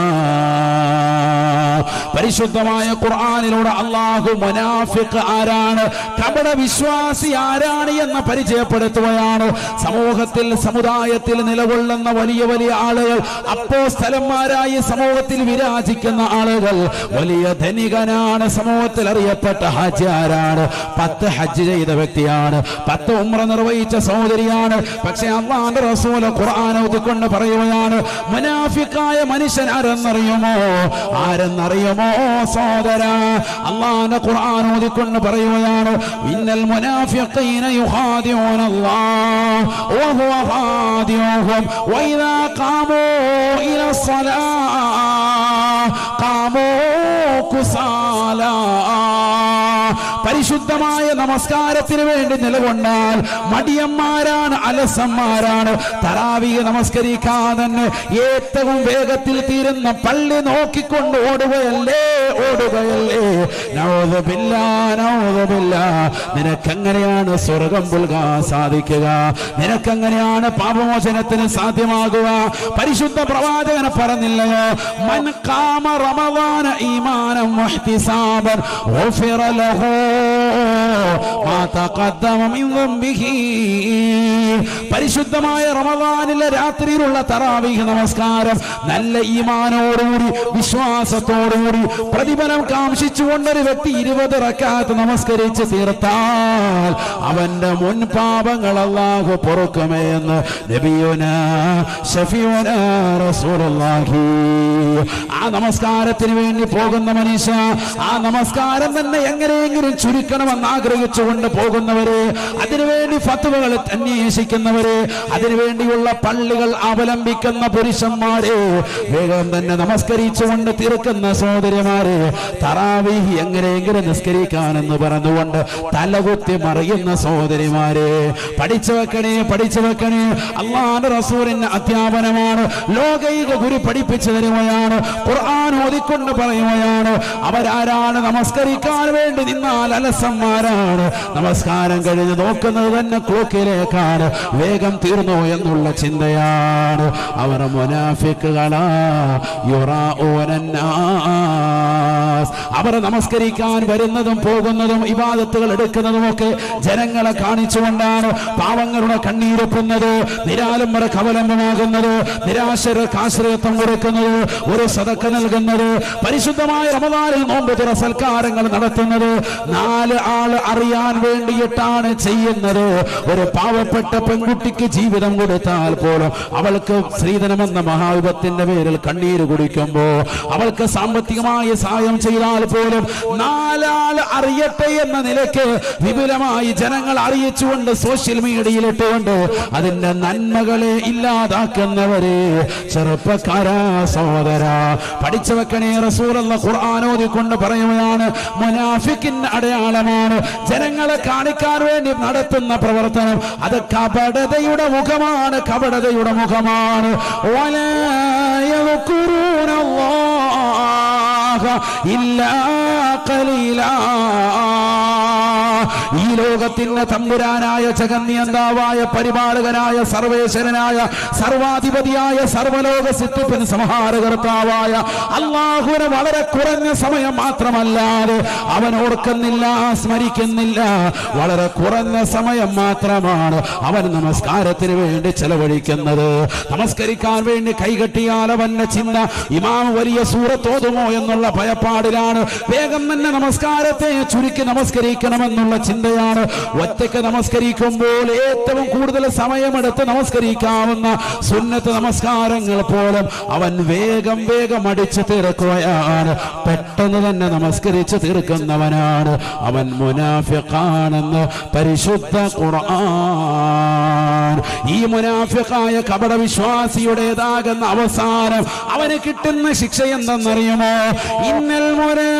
പരിശുദ്ധമായ ഖുർആനിലൂടെ അല്ലാഹു മുനാഫിഖ് ആരാണ്, കപട വിശ്വാസി ആരാണ് എന്ന് പരിചയപ്പെടുത്തുകയാണ്. സമൂഹത്തിൽ സമുദായത്തിൽ നിലകൊള്ളുന്ന വലിയ വലിയ ആളുകൾ, അപ്പോസ്തലന്മാരായി സമൂഹത്തിൽ വിരാജിക്കുന്ന ആളുകൾ, വലിയ ധനികനാണ്, സമൂഹത്തിൽ അറിയപ്പെട്ട ഹജ്ജ് ആരാണ്, 10 ഹജ്ജ് ചെയ്ത വ്യക്തിയാണ്, 10 ഉംറ നിർവഹിച്ച സഹോദരിയാണ്. പക്ഷെ അല്ലാഹുവിന്റെ റസൂൽ ഖുർആൻ ഓതിക്കൊണ്ട് പറയുകയാണ്, മുനാഫിഖായ മനുഷ്യൻ ആരെന്നറിയുമോ സഹോദര? അല്ലാഹുവിന്റെ ഖുർആൻ ഓതിക്കൊണ്ട് പറയുകയാണ്, ഇന്നൽ മുനാഫിഖീന യുഖാദിഊന അല്ലാഹ് വഹുവ ഖാദിഉഹും വഇദാ ഖാമൂ ഇലസ്സലാഹ് ഖാമൂ കുസാലാ. പരിശുദ്ധമായ നമസ്കാരത്തിന് വേണ്ടി നിലകൊണ്ടാൽ മടിയന്മാരാണ്, അലസന്മാരാണ്. തറാവീഹ് നമസ്കരിക്കാൻ തന്നെ ഏറ്റവും വേഗത്തിൽ തീരുന്ന പള്ളി നോക്കിക്കൊണ്ട് ഓടുകയല്ലേ. നഊദു ബില്ലാഹ്. നിനക്കെങ്ങനെയാണ് സ്വർഗം പുൽകാൻ സാധിക്കുക? നിനക്കെങ്ങനെയാണ് പാപമോചനത്തിന് സാധ്യമാകുക? പരിശുദ്ധ പ്രവാചകനെ പറഞ്ഞില്ലയോ, മൻ ഖാമ റമളാന ഈമാനൻ വഹ്തിസാബൻ ഗുഫിറ ലഹു മാ തഖദ്ദമ മിൻ ദംബിഹി. പരിശുദ്ധമായ റമളാനിലെ രാത്രിയിലുള്ള തറാവീഹ് നമസ്കാരം നല്ല ഈമാനോടുകൂടി വിശ്വാസത്തോടുകൂടി പ്രതിഫലം കാംക്ഷിച്ചുകൊണ്ടൊരു വ്യക്തി 20 റക്അത്ത് നമസ്കരിച്ച് തീർത്താൽ അവന്റെ മുൻ പാപങ്ങൾ അല്ലാഹു പൊറുക്കുമേ എന്ന് നബിയുനാ ശഫീഉനാ റസൂലുള്ളാഹി. ആ നമസ്കാരത്തിന് വേണ്ടി പോകുന്ന മനുഷ്യ, ആ നമസ്കാരം തന്നെ എങ്ങനെയെങ്കിലും ചുരുക്കണമെന്ന് ആഗ്രഹിച്ചുകൊണ്ട് പോകുന്നവരെ, അതിനുവേണ്ടി ഫത്വകൾ അന്വേഷിക്കുന്നവരെ, അതിനുവേണ്ടിയുള്ള പള്ളികൾ അവലംബിക്കുന്ന പുരുഷന്മാരെ, വേഗം തന്നെ നമസ്കരിച്ചുകൊണ്ട് തീർക്കുന്ന സഹോദരിമാരെ, തറാവീഹ് എങ്ങനെയെങ്കിലും നിസ്കരിക്കാനെന്ന് പറഞ്ഞുകൊണ്ട് തലകുത്തി മറിയുന്ന സഹോദരിമാരെ, പഠിച്ചു വെക്കണേ. അല്ലാഹുവിന്റെ റസൂലിന്റെ അധ്യാപനമാണ്, ലോകൈക ഗുരു പഠിപ്പിച്ചു തരുകയാണ്. ഖുർആൻ ഓതിക്കൊണ്ട് പറയുകയാണ്, അവരാരാണ്? നമസ്കരിക്കാൻ വേണ്ടി നിന്നാൽ അലസന്മാരാണ്. നമസ്കാരം കഴിഞ്ഞ് നോക്കുന്നത് തന്നെ ക്ലോക്കിലേക്കാണ്, വേഗം തീർന്നോ എന്നുള്ള ചിന്തയാണ്. അവർ മുനാഫിക്കുകളാ. യുറാഊന الناس. അവർ നമസ്കരിക്കാൻ വരുന്നതും പോകുന്നതും ഇബാദത്തുകൾ എടുക്കുന്നതും ഒക്കെ ജനങ്ങളെ കാണിച്ചുകൊണ്ടാണ്. പാവങ്ങളുടെ കണ്ണീരൊപ്പുന്നത്, നിരാലംബർക്ക് അവലംബമാകുന്നത്, നിരാശർക്ക് ആശ്രയത്വം കൊടുക്കുന്നത്, ഒരു സദക്ക നൽകുന്നത്, പരിശുദ്ധമായ റമദാനിൽ നോമ്പ് തുറ സൽക്കാരങ്ങൾ നടത്തുന്നത് 4 ആള് അറിയാൻ വേണ്ടിയിട്ടാണ് ചെയ്യുന്നത്. ഒരു പാവപ്പെട്ട പെൺകുട്ടിക്ക് ജീവിതം കൊടുത്താൽ പോലും അവൾക്ക് സ്ത്രീധനമെന്ന മഹാവിപത്തിന്റെ പേരിൽ കണ്ണീര് കുടിക്കുമ്പോ, അവൾക്ക് സാമ്പത്തികമായ സഹായം ചെയ്താൽ പോലും 4 ആള് അറിയട്ടെ എന്ന നിലയ്ക്ക് വിപുലമായി ജനങ്ങൾ അറിയിച്ചുകൊണ്ട് സോഷ്യൽ മീഡിയയിലിട്ടുകൊണ്ട് അതിന്റെ നന്മകളെ ഇല്ലാതാക്കുന്നവരെ, ചെറുപ്പക്കാരാ സഹോദര, പഠിച്ചു വെക്കണേ. റസൂലുള്ള ഖുർആൻ ഓതിക്കൊണ്ട് പറയുകയാണ്, മുനാഫിക്കിന്റെ അടയാളമാണ് ജനങ്ങളെ കാണിക്കാൻ വേണ്ടി നടത്തുന്ന പ്രവർത്തനം. അത് കപടതയുടെ മുഖമാണ്. വലാ യദ്കുറൂന അല്ലാഹ ഇല്ലാ ഖലീലാ. ഈ ലോകത്തിന്റെ തമ്പുരാനായ ജഗന്നിയന്താവായ പരിപാലകനായ സർവേശ്വരനായ സർവാധിപതിയായ സർവലോക സിദ്ധിപ്പൻ സംഹാരകർത്താവായ അല്ലാഹുവിനെ വളരെ കുറഞ്ഞ സമയം മാത്രമല്ലാതെ അവൻ ഓർക്കുന്നില്ല, സ്മരിക്കുന്നില്ല. വളരെ കുറഞ്ഞ സമയം മാത്രമാണ് അവൻ നമസ്കാരത്തിന് വേണ്ടി ചെലവഴിക്കുന്നത്. നമസ്കരിക്കാൻ വേണ്ടി കൈകെട്ടിയാൽ അവന്റെ ചിന്ത ഇമാം വലിയ സൂറത്ത് ഓതുമോ എന്നുള്ള ഭയപ്പാടിലാണ്. വേഗം തന്നെ നമസ്കാരത്തെ ചുരുക്കി നമസ്കരിക്കണമെന്നുള്ള ചിന്തയാണ്. ഒറ്റയ്ക്ക് നമസ്കരിക്കുമ്പോൾ ഏറ്റവും കൂടുതൽ സമയമെടുത്ത് നമസ്കരിക്കാവുന്ന സുന്നത്ത് നമസ്കാരങ്ങൾ പോലും അവൻ വേഗം വേഗം അടിച്ചു തീർക്കുകയാണ്. പെട്ടെന്ന് തന്നെ നമസ്കരിച്ച് തീർക്കുന്നവനാണ് അവൻ. മുനാഫിഖാണെന്ന് പരിശുദ്ധ ഖുർആൻ. ഈ മുനാഫിഖായ കപടവിശ്വാസിയുടേതാകുന്ന അവസാനം അവന് കിട്ടുന്ന ശിക്ഷ എന്തെന്നറിയുമോ? ഇന്നൽ മുനാഫിഖീന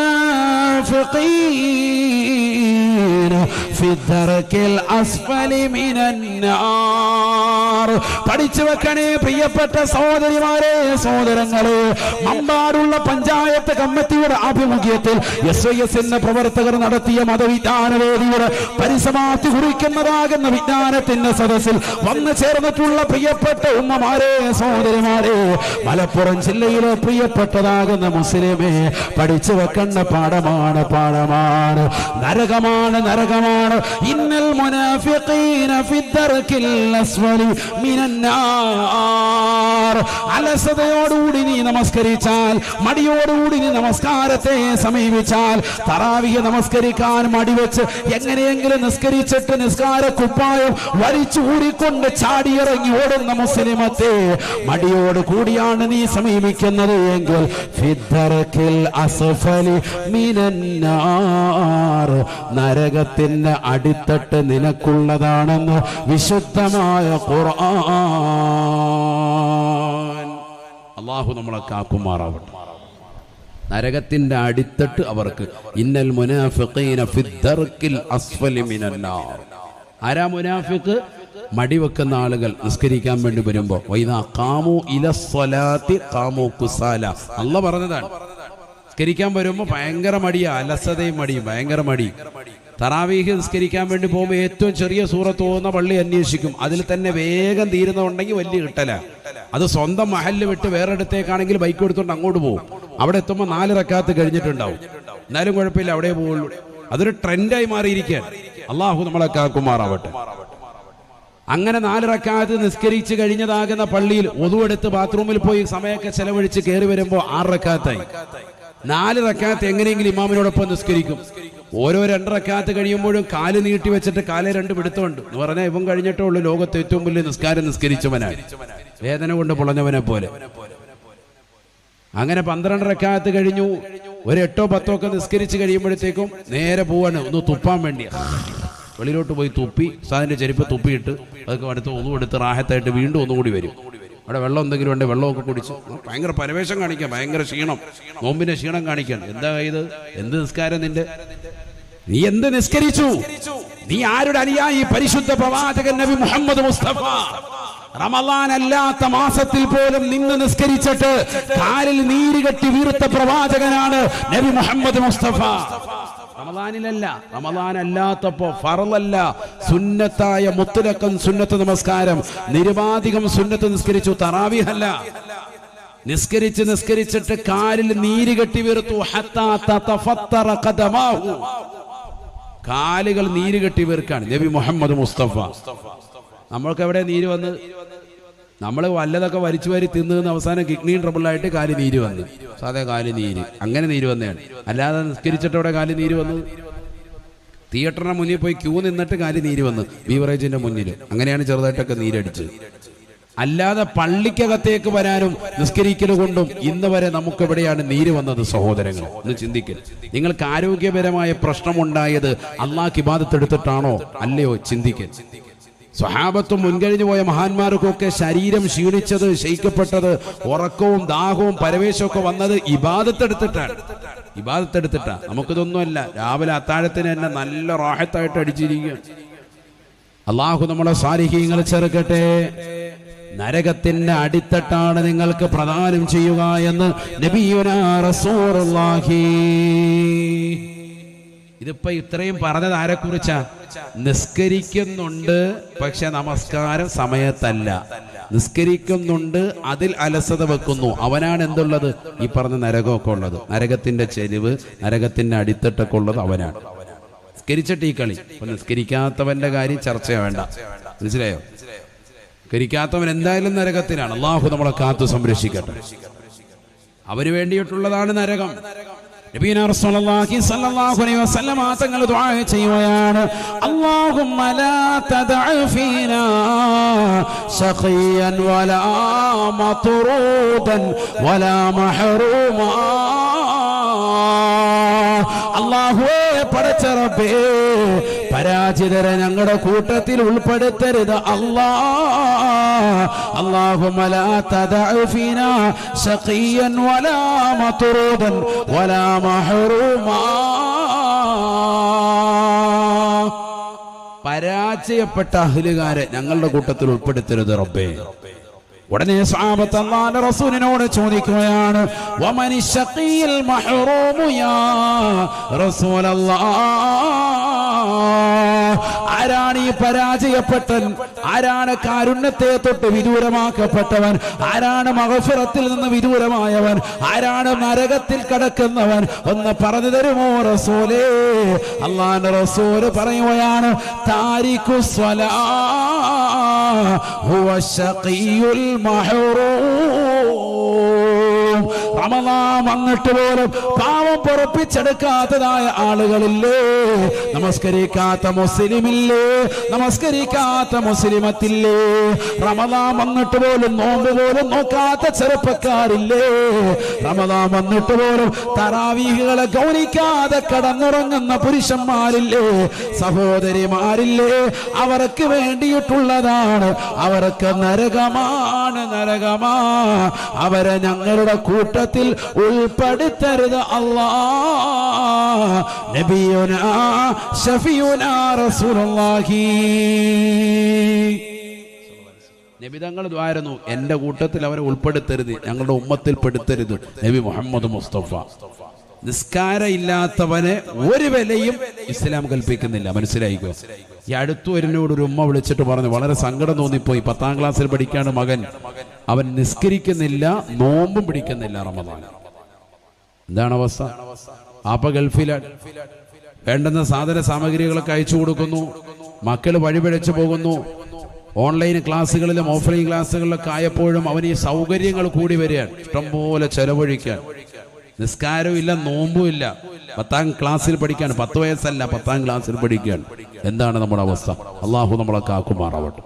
ഫി ദർകിൽ അസ്ഫലി മിനന്നാർ. പഠിച്ചു വെക്കണേ പ്രിയപ്പെട്ട സഹോദരിമാരെ, സഹോദരങ്ങളെ. മമ്പാടുള്ള പഞ്ചായത്ത് കമ്മിറ്റിയുടെ ആഭിമുഖ്യത്തിൽ SYS പ്രവർത്തകർ നടത്തിയ മതവിജ്ഞാന വേദിയുടെ പരിസമാപ്തി കുറിക്കുന്നതാകുന്ന വിജ്ഞാനത്തിന്റെ സദസ്സിൽ വന്നു ചേർന്നിട്ടുള്ള പ്രിയപ്പെട്ട ഉമ്മമാരെ, സഹോദരിമാരെ, മലപ്പുറം ജില്ലയിലെ പ്രിയപ്പെട്ടതാകുന്ന മുസ്ലിമേ, പഠിച്ചു വെക്കേണ്ട പാഠമാണ്. നരകമാണ്, നരകമാണ്. ഇന്നൽ മുനാഫിഖീന ഫി ദർകിൽ അസ്ഫലി മിനന്നാർ. അലസതയോടുകൂടി നീ നമസ്കരിച്ചാൽ, മടിയോടുകൂടി നീ നമസ്കാരത്തെ സമീപിച്ചാൽ, തറാവിഹ് നമസ്കരിക്കാൻ മടിവെച്ച് എങ്ങനെയെങ്കിലും നിസ്കരിച്ചിട്ട് നിസ്കാര കുപ്പായം വലിച്ചു ഊരിക്കൊണ്ട് ചാടിയിറങ്ങി ഓടുന്ന മുസ്ലിമത്തെ മടിയോട് കൂടിയാണ് നീ സമീപിക്കുന്നത് എങ്കിൽ ഫിദ്ദർകിൽ അസ്ഫലി മിനന്നാർ, നരകത്തിന്റെ അടിത്തട്ട് നിനക്കുള്ളതാണെന്ന് വിശുദ്ധമായ ഖുർആൻ. അല്ലാഹു നമ്മളെ കാക്കുമാറാവട്ടെ. നരകത്തിന്റെ അടിത്തട്ട് അവർക്ക്. ഇന്നൽ മുനാഫിഖീന ഫിദ്ദർകിൽ അസ്ഫലി മിനന്നാർ. ആരാ മുനാഫിഖ്? മടിവെക്കുന്ന ആളുകൾ നിസ്കരിക്കാൻ വേണ്ടി വരുമ്പോ വൈദാ ഖാമു ഇലസ്സലാത്തി ഖാമു കുസാല. അല്ലാഹ് പറഞ്ഞതാണ്. നിസ്കരിക്കാൻ വരുമ്പോ ഭയങ്കര മടിയാ, അലസതയും മടിയും, ഭയങ്കര മടി. തറാവീഹ് നിസ്കരിക്കാൻ വേണ്ടി പോകുമ്പോൾ ഏറ്റവും ചെറിയ സൂറത്ത് ഓതുന്ന പള്ളി അന്വേഷിക്കും. അതിൽ തന്നെ വേഗം തീരുന്നുണ്ടെങ്കിൽ വലിയ കിട്ടല. അത് സ്വന്തം മഹല്ല് വിട്ട് വേറെ ഇടത്തേക്കാണെങ്കിൽ ബൈക്ക് എടുത്തുകൊണ്ട് അങ്ങോട്ട് പോകും. അവിടെ എത്തുമ്പോൾ 4 റക്അത്ത് കഴിഞ്ഞിട്ടുണ്ടാവും. എന്നാലും കുഴപ്പമില്ല, അവിടെ പോവുള്ളൂ. അതൊരു ട്രെൻഡായി മാറിയിരിക്കുകയാണ്. അള്ളാഹു നമ്മളെ കാക്കുമാറാവട്ടെ. അങ്ങനെ 4 റക്അത്ത് നിസ്കരിച്ച് കഴിഞ്ഞതാകുന്ന പള്ളിയിൽ ഒതുവെടുത്ത് ബാത്റൂമിൽ പോയി സമയമൊക്കെ ചെലവഴിച്ച് കയറി വരുമ്പോൾ 6 റക്അത്തായി. 4 റക്അത്ത് എങ്ങനെയെങ്കിലും ഇമാമിനോടൊപ്പം നിസ്കരിക്കും. ഓരോ 2 റക്അത്ത് കഴിയുമ്പോഴും കാല് നീട്ടി വെച്ചിട്ട് കാലെ 2 പിടുത്തമുണ്ട് എന്ന് പറഞ്ഞാൽ ഇവൻ കഴിഞ്ഞിട്ടേ ഉള്ളൂ ലോകത്ത് ഏറ്റവും വലിയ നിസ്കാരം നിസ്കരിച്ചവനായി, വേദന കൊണ്ട് പൊളഞ്ഞവനെ പോലെ. അങ്ങനെ 12 റക്അത്ത് കഴിഞ്ഞു. ഒരു 8 10 ഒക്കെ നിസ്കരിച്ച് കഴിയുമ്പോഴത്തേക്കും നേരെ പോവാണ് ഒന്ന് തുപ്പാൻ വേണ്ടി. വെളിയിലോട്ട് പോയി തുപ്പി സാദിന്റെ ചെരുപ്പ് തുപ്പിയിട്ട് അതൊക്കെ അടുത്ത് ഒന്നുകൊടുത്ത് റാഹത്തായിട്ട് വീണ്ടും ഒന്നുകൂടി വരും. അവിടെ വെള്ളം എന്തെങ്കിലും ഉണ്ടെങ്കിൽ വെള്ളമൊക്കെ കുടിച്ച് ഭയങ്കര പരവേശം കാണിക്കാം, ഭയങ്കര ക്ഷീണം, നോമ്പിന്റെ ക്ഷീണം കാണിക്കാൻ. എന്താ ഇത്? എന്ത് നിസ്കാരം നിന്റെ? നീ എന്ത് നിസ്കരിച്ചു? നീ ആരുടെ അനുയായി? പരിശുദ്ധ പ്രവാചകൻ നബി മുഹമ്മദ് മുസ്തഫ റമളാൻ അല്ലാത്ത മാസത്തിൽ പോലും നിന്ന് നിസ്കരിച്ചിട്ട് കാലിൽ നീരുകെട്ടി വീർത്ത പ്രവാചകനാണ് നബി മുഹമ്മദ് മുസ്തഫ. റമളാനിലല്ല, റമളാൻ അല്ലാത്തപ്പോ ഫർളല്ല, സുന്നത്തായ മുത്തലഖൻ സുന്നത്ത് നമസ്കാരം നിരുപാധികം സുന്നത്ത് നിസ്കരിച്ചു. തറാവീഹ് അല്ല. നിസ്കരിച്ചിട്ട് കാലിൽ നീരുകെട്ടി വീർത്തു. ഹത്താ തതഫത്തറ ഖദമാഹു, കാലുകൾ നീരുകെട്ടി വീർക്കാണ് നബി മുഹമ്മദ് മുസ്തഫ. നമ്മൾക്ക് എവിടെ നീര് വന്ന്? നമ്മൾ വല്ലതൊക്കെ വലിച്ചു വാരി തിന്നുന്ന അവസാനം കിഡ്നി ട്രബിളായിട്ട് കാല് നീര് വന്നു. സാധാ കാല് നീര്, അങ്ങനെ നീര് വന്നതാണ്. അല്ലാതെ നിസ്കരിച്ചിട്ടവിടെ കാല് നീര് വന്നത് തിയേറ്ററിന്റെ മുന്നിൽ പോയി ക്യൂ നിന്നിട്ട് കാല് നീര് വന്ന് ബീവറേജിന്റെ മുന്നിൽ, അങ്ങനെയാണ് ചെറുതായിട്ടൊക്കെ നീരടിച്ച്. അല്ലാതെ പള്ളിക്കകത്തേക്ക് വരാനും നിസ്കരിക്കല് കൊണ്ടും ഇന്ന് വരെ നമുക്കെവിടെയാണ് നീര് വന്നത്? സഹോദരങ്ങൾ ഒന്ന് ചിന്തിക്കൽ. നിങ്ങൾക്ക് ആരോഗ്യപരമായ പ്രശ്നമുണ്ടായത് അള്ളാഹ് ഇബാദത്തെടുത്തിട്ടാണോ അല്ലയോ? ചിന്തിക്കൽ. സ്വഹാബത്തും മുൻകഴിഞ്ഞു പോയ മഹാന്മാർക്കൊക്കെ ശരീരം ക്ഷീണിച്ചത്, ക്ഷയിക്കപ്പെട്ടത്, ഉറക്കവും ദാഹവും പരവേശമൊക്കെ വന്നത് ഇബാദത്തെടുത്തിട്ടാണ്. ഇബാദത്തെടുത്തിട്ടാ. നമുക്കിതൊന്നുമല്ല. രാവിലെ അത്താഴത്തിന് തന്നെ നല്ല റാഹത്തായിട്ട് അടിച്ചിരിക്കുക. അള്ളാഹു നമ്മളെ സാലിഹീങ്ങൾ ചേർക്കട്ടെ. നരകത്തിന്റെ അടിത്തട്ടാണ് നിങ്ങൾക്ക് പ്രദാനം ചെയ്യുക എന്ന് നബിയുനാ റസൂലുള്ളാഹി. ഇതിപ്പോ ഇത്രയും പറഞ്ഞത് ആരെക്കുറിച്ചാ? നിസ്കരിക്കുന്നുണ്ട്, പക്ഷെ നമസ്കാരം സമയത്തല്ല. നിസ്കരിക്കുന്നുണ്ട്, അതിൽ അലസത വെക്കുന്നു, അവനാണ് എന്തുള്ളത്? ഈ പറഞ്ഞ നരകമൊക്കെ ഉള്ളത്, നരകത്തിന്റെ ചെരിവ്, നരകത്തിന്റെ അടിത്തട്ടൊക്കെ ഉള്ളത് അവനാണ്. നിസ്കരിച്ചിട്ട് ഈ കളി. അപ്പൊ നിസ്കരിക്കാത്തവന്റെ കാര്യം ചർച്ച വേണ്ട, മനസ്സിലായോ? നിസ്കരിക്കാത്തവൻ എന്തായാലും നരകത്തിലാണ്. അള്ളാഹു നമ്മളെ കാത്തു സംരക്ഷിക്കട്ടെ. അവന് വേണ്ടിയിട്ടുള്ളതാണ് നരകം. നബിയുനാ റസൂലുള്ളാഹി സ്വല്ലല്ലാഹു അലൈഹി വസല്ലം തങ്ങൾ ദുആ ചെയ്യുകയാണ്, അല്ലാഹുമ്മ ലാ തദഅ ഫീനാ ശഖിയൻ വലാ മത്റൂദൻ വലാ മഹ്റൂമാ. അല്ലാഹുവേ, പടച്ച റബ്ബേ, പരാജിതരെ ഞങ്ങളുടെ കൂട്ടത്തിൽ ഉൾപ്പെടുത്തരുത് അല്ലാഹ്. അല്ലാഹുമ്മ ലാ തദഅ ഫീനാ ശഖിയൻ വലാ മത്റൂദൻ വലാ മഹ്റൂമാ. പരാജയപ്പെട്ട അഹ്ലുകാരെ ഞങ്ങളുടെ കൂട്ടത്തിൽ ഉൾപ്പെടുത്തരുത് റബ്ബേ. ഉടനെ സ്വഹാബത്ത് അല്ലാഹുവിന്റെ റസൂലിനോട് ചോദിക്കുകയാണ്, വമനി ശഖിയൽ മഹ്റൂമു യാ റസൂലല്ലാഹ്. ആരാണ് ഈ പരാജയപ്പെട്ടവൻ? ആരാണ് കാരുണ്യത്തെ തൊട്ട് വിദൂരമാക്കപ്പെട്ടവൻ? ആരാണ് മഗ്ഫിറത്തിൽ നിന്ന് വിദൂരമായവൻ? ആരാണ് നരകത്തിൽ കടക്കുന്നവൻ? ഒന്ന് പറഞ്ഞു തരുമോ റസൂലേ? അല്ലാഹുവിന്റെ റസൂൽ പറയുകയാണ്, താരിഖു സ്വലാഹ് ഹുവ ശഖിയുൽ മഹ്റൂം. റമളാൻ വന്നിട്ട് പോലും പാവം പൊറപ്പിച്ചെടുക്കാത്തതായ ആളുകളില്ലേ? നമസ്കരിക്കാത്ത മുസ്ലിമില്ലേ? നമസ്കരിക്കാത്ത മുസ്ലിമത്തില്ലേ? റമളാൻ വന്നിട്ട് പോലും നോമ്പ് പോലും നോക്കാത്ത ചെറുപ്പക്കാരില്ലേ? റമളാൻ വന്നിട്ട് പോലും തറാവീഹുകളെ ഗൗനിക്കാതെ കടന്നുറങ്ങുന്ന പുരുഷന്മാരില്ലേ? സഹോദരിമാരില്ലേ? അവർക്ക് വേണ്ടിയിട്ടുള്ളതാണ്, അവർക്ക് നരകമാണ്, നരകമാ. അവരെ ഞങ്ങളുടെ കൂട്ടത്തിൽ ഉൾപ്പെടുത്തരുത് അല്ലാഹ്. നബിയുനാ ശഫീഉനാ റസൂലുള്ളാഹി. നബി തങ്ങൾ ദുആയിരുന്നു, എന്റെ കൂട്ടത്തിൽ അവരെ ഉൾപ്പെടുത്തരുത്, ഞങ്ങളുടെ ഉമ്മത്തിൽ പെടുത്തരുത്. നബി മുഹമ്മദ് മുസ്തഫ. നിസ്കാരം ഇല്ലാത്തവനെ ഒരു വിലയും ഇസ്ലാം കൽപ്പിക്കുന്നില്ല, മനസ്സിലായിക്കോ? ഈ അടുത്തു വരുന്നോട് ഒരു ഉമ്മ വിളിച്ചിട്ട് പറഞ്ഞു, വളരെ സങ്കടം തോന്നിപ്പോയി, 10ാം ക്ലാസ്സിൽ പഠിക്കാണ് മകൻ, അവൻ നിസ്കരിക്കുന്നില്ല, നോമ്പും പിടിക്കുന്നില്ല റമദാൻ. എന്താണ് അവസ്ഥ? ആപ്പ ഗൾഫിലാണ്, വേണ്ടുന്ന സാധന സാമഗ്രികളൊക്കെ അയച്ചു കൊടുക്കുന്നു, മക്കൾ വഴിപിഴച്ചു പോകുന്നു. ഓൺലൈൻ ക്ലാസ്സുകളിലും ഓഫ്ലൈൻ ക്ലാസ്സുകളിലൊക്കെ ആയപ്പോഴും അവന് ഈ സൗകര്യങ്ങൾ കൂടി വരികയാണ്, ഇഷ്ടംപോലെ ചെലവഴിക്കാൻ. നിസ്കാരവും ഇല്ല, നോമ്പും ഇല്ല, 10ാം ക്ലാസ്സിൽ പഠിക്കാൻ. 10 വയസ്സല്ല, 10ാം ക്ലാസ്സിൽ പഠിക്കാൻ. എന്താണ് നമ്മുടെ അവസ്ഥ? അള്ളാഹു നമ്മളെ കാക്കുമാറാവട്ടെ.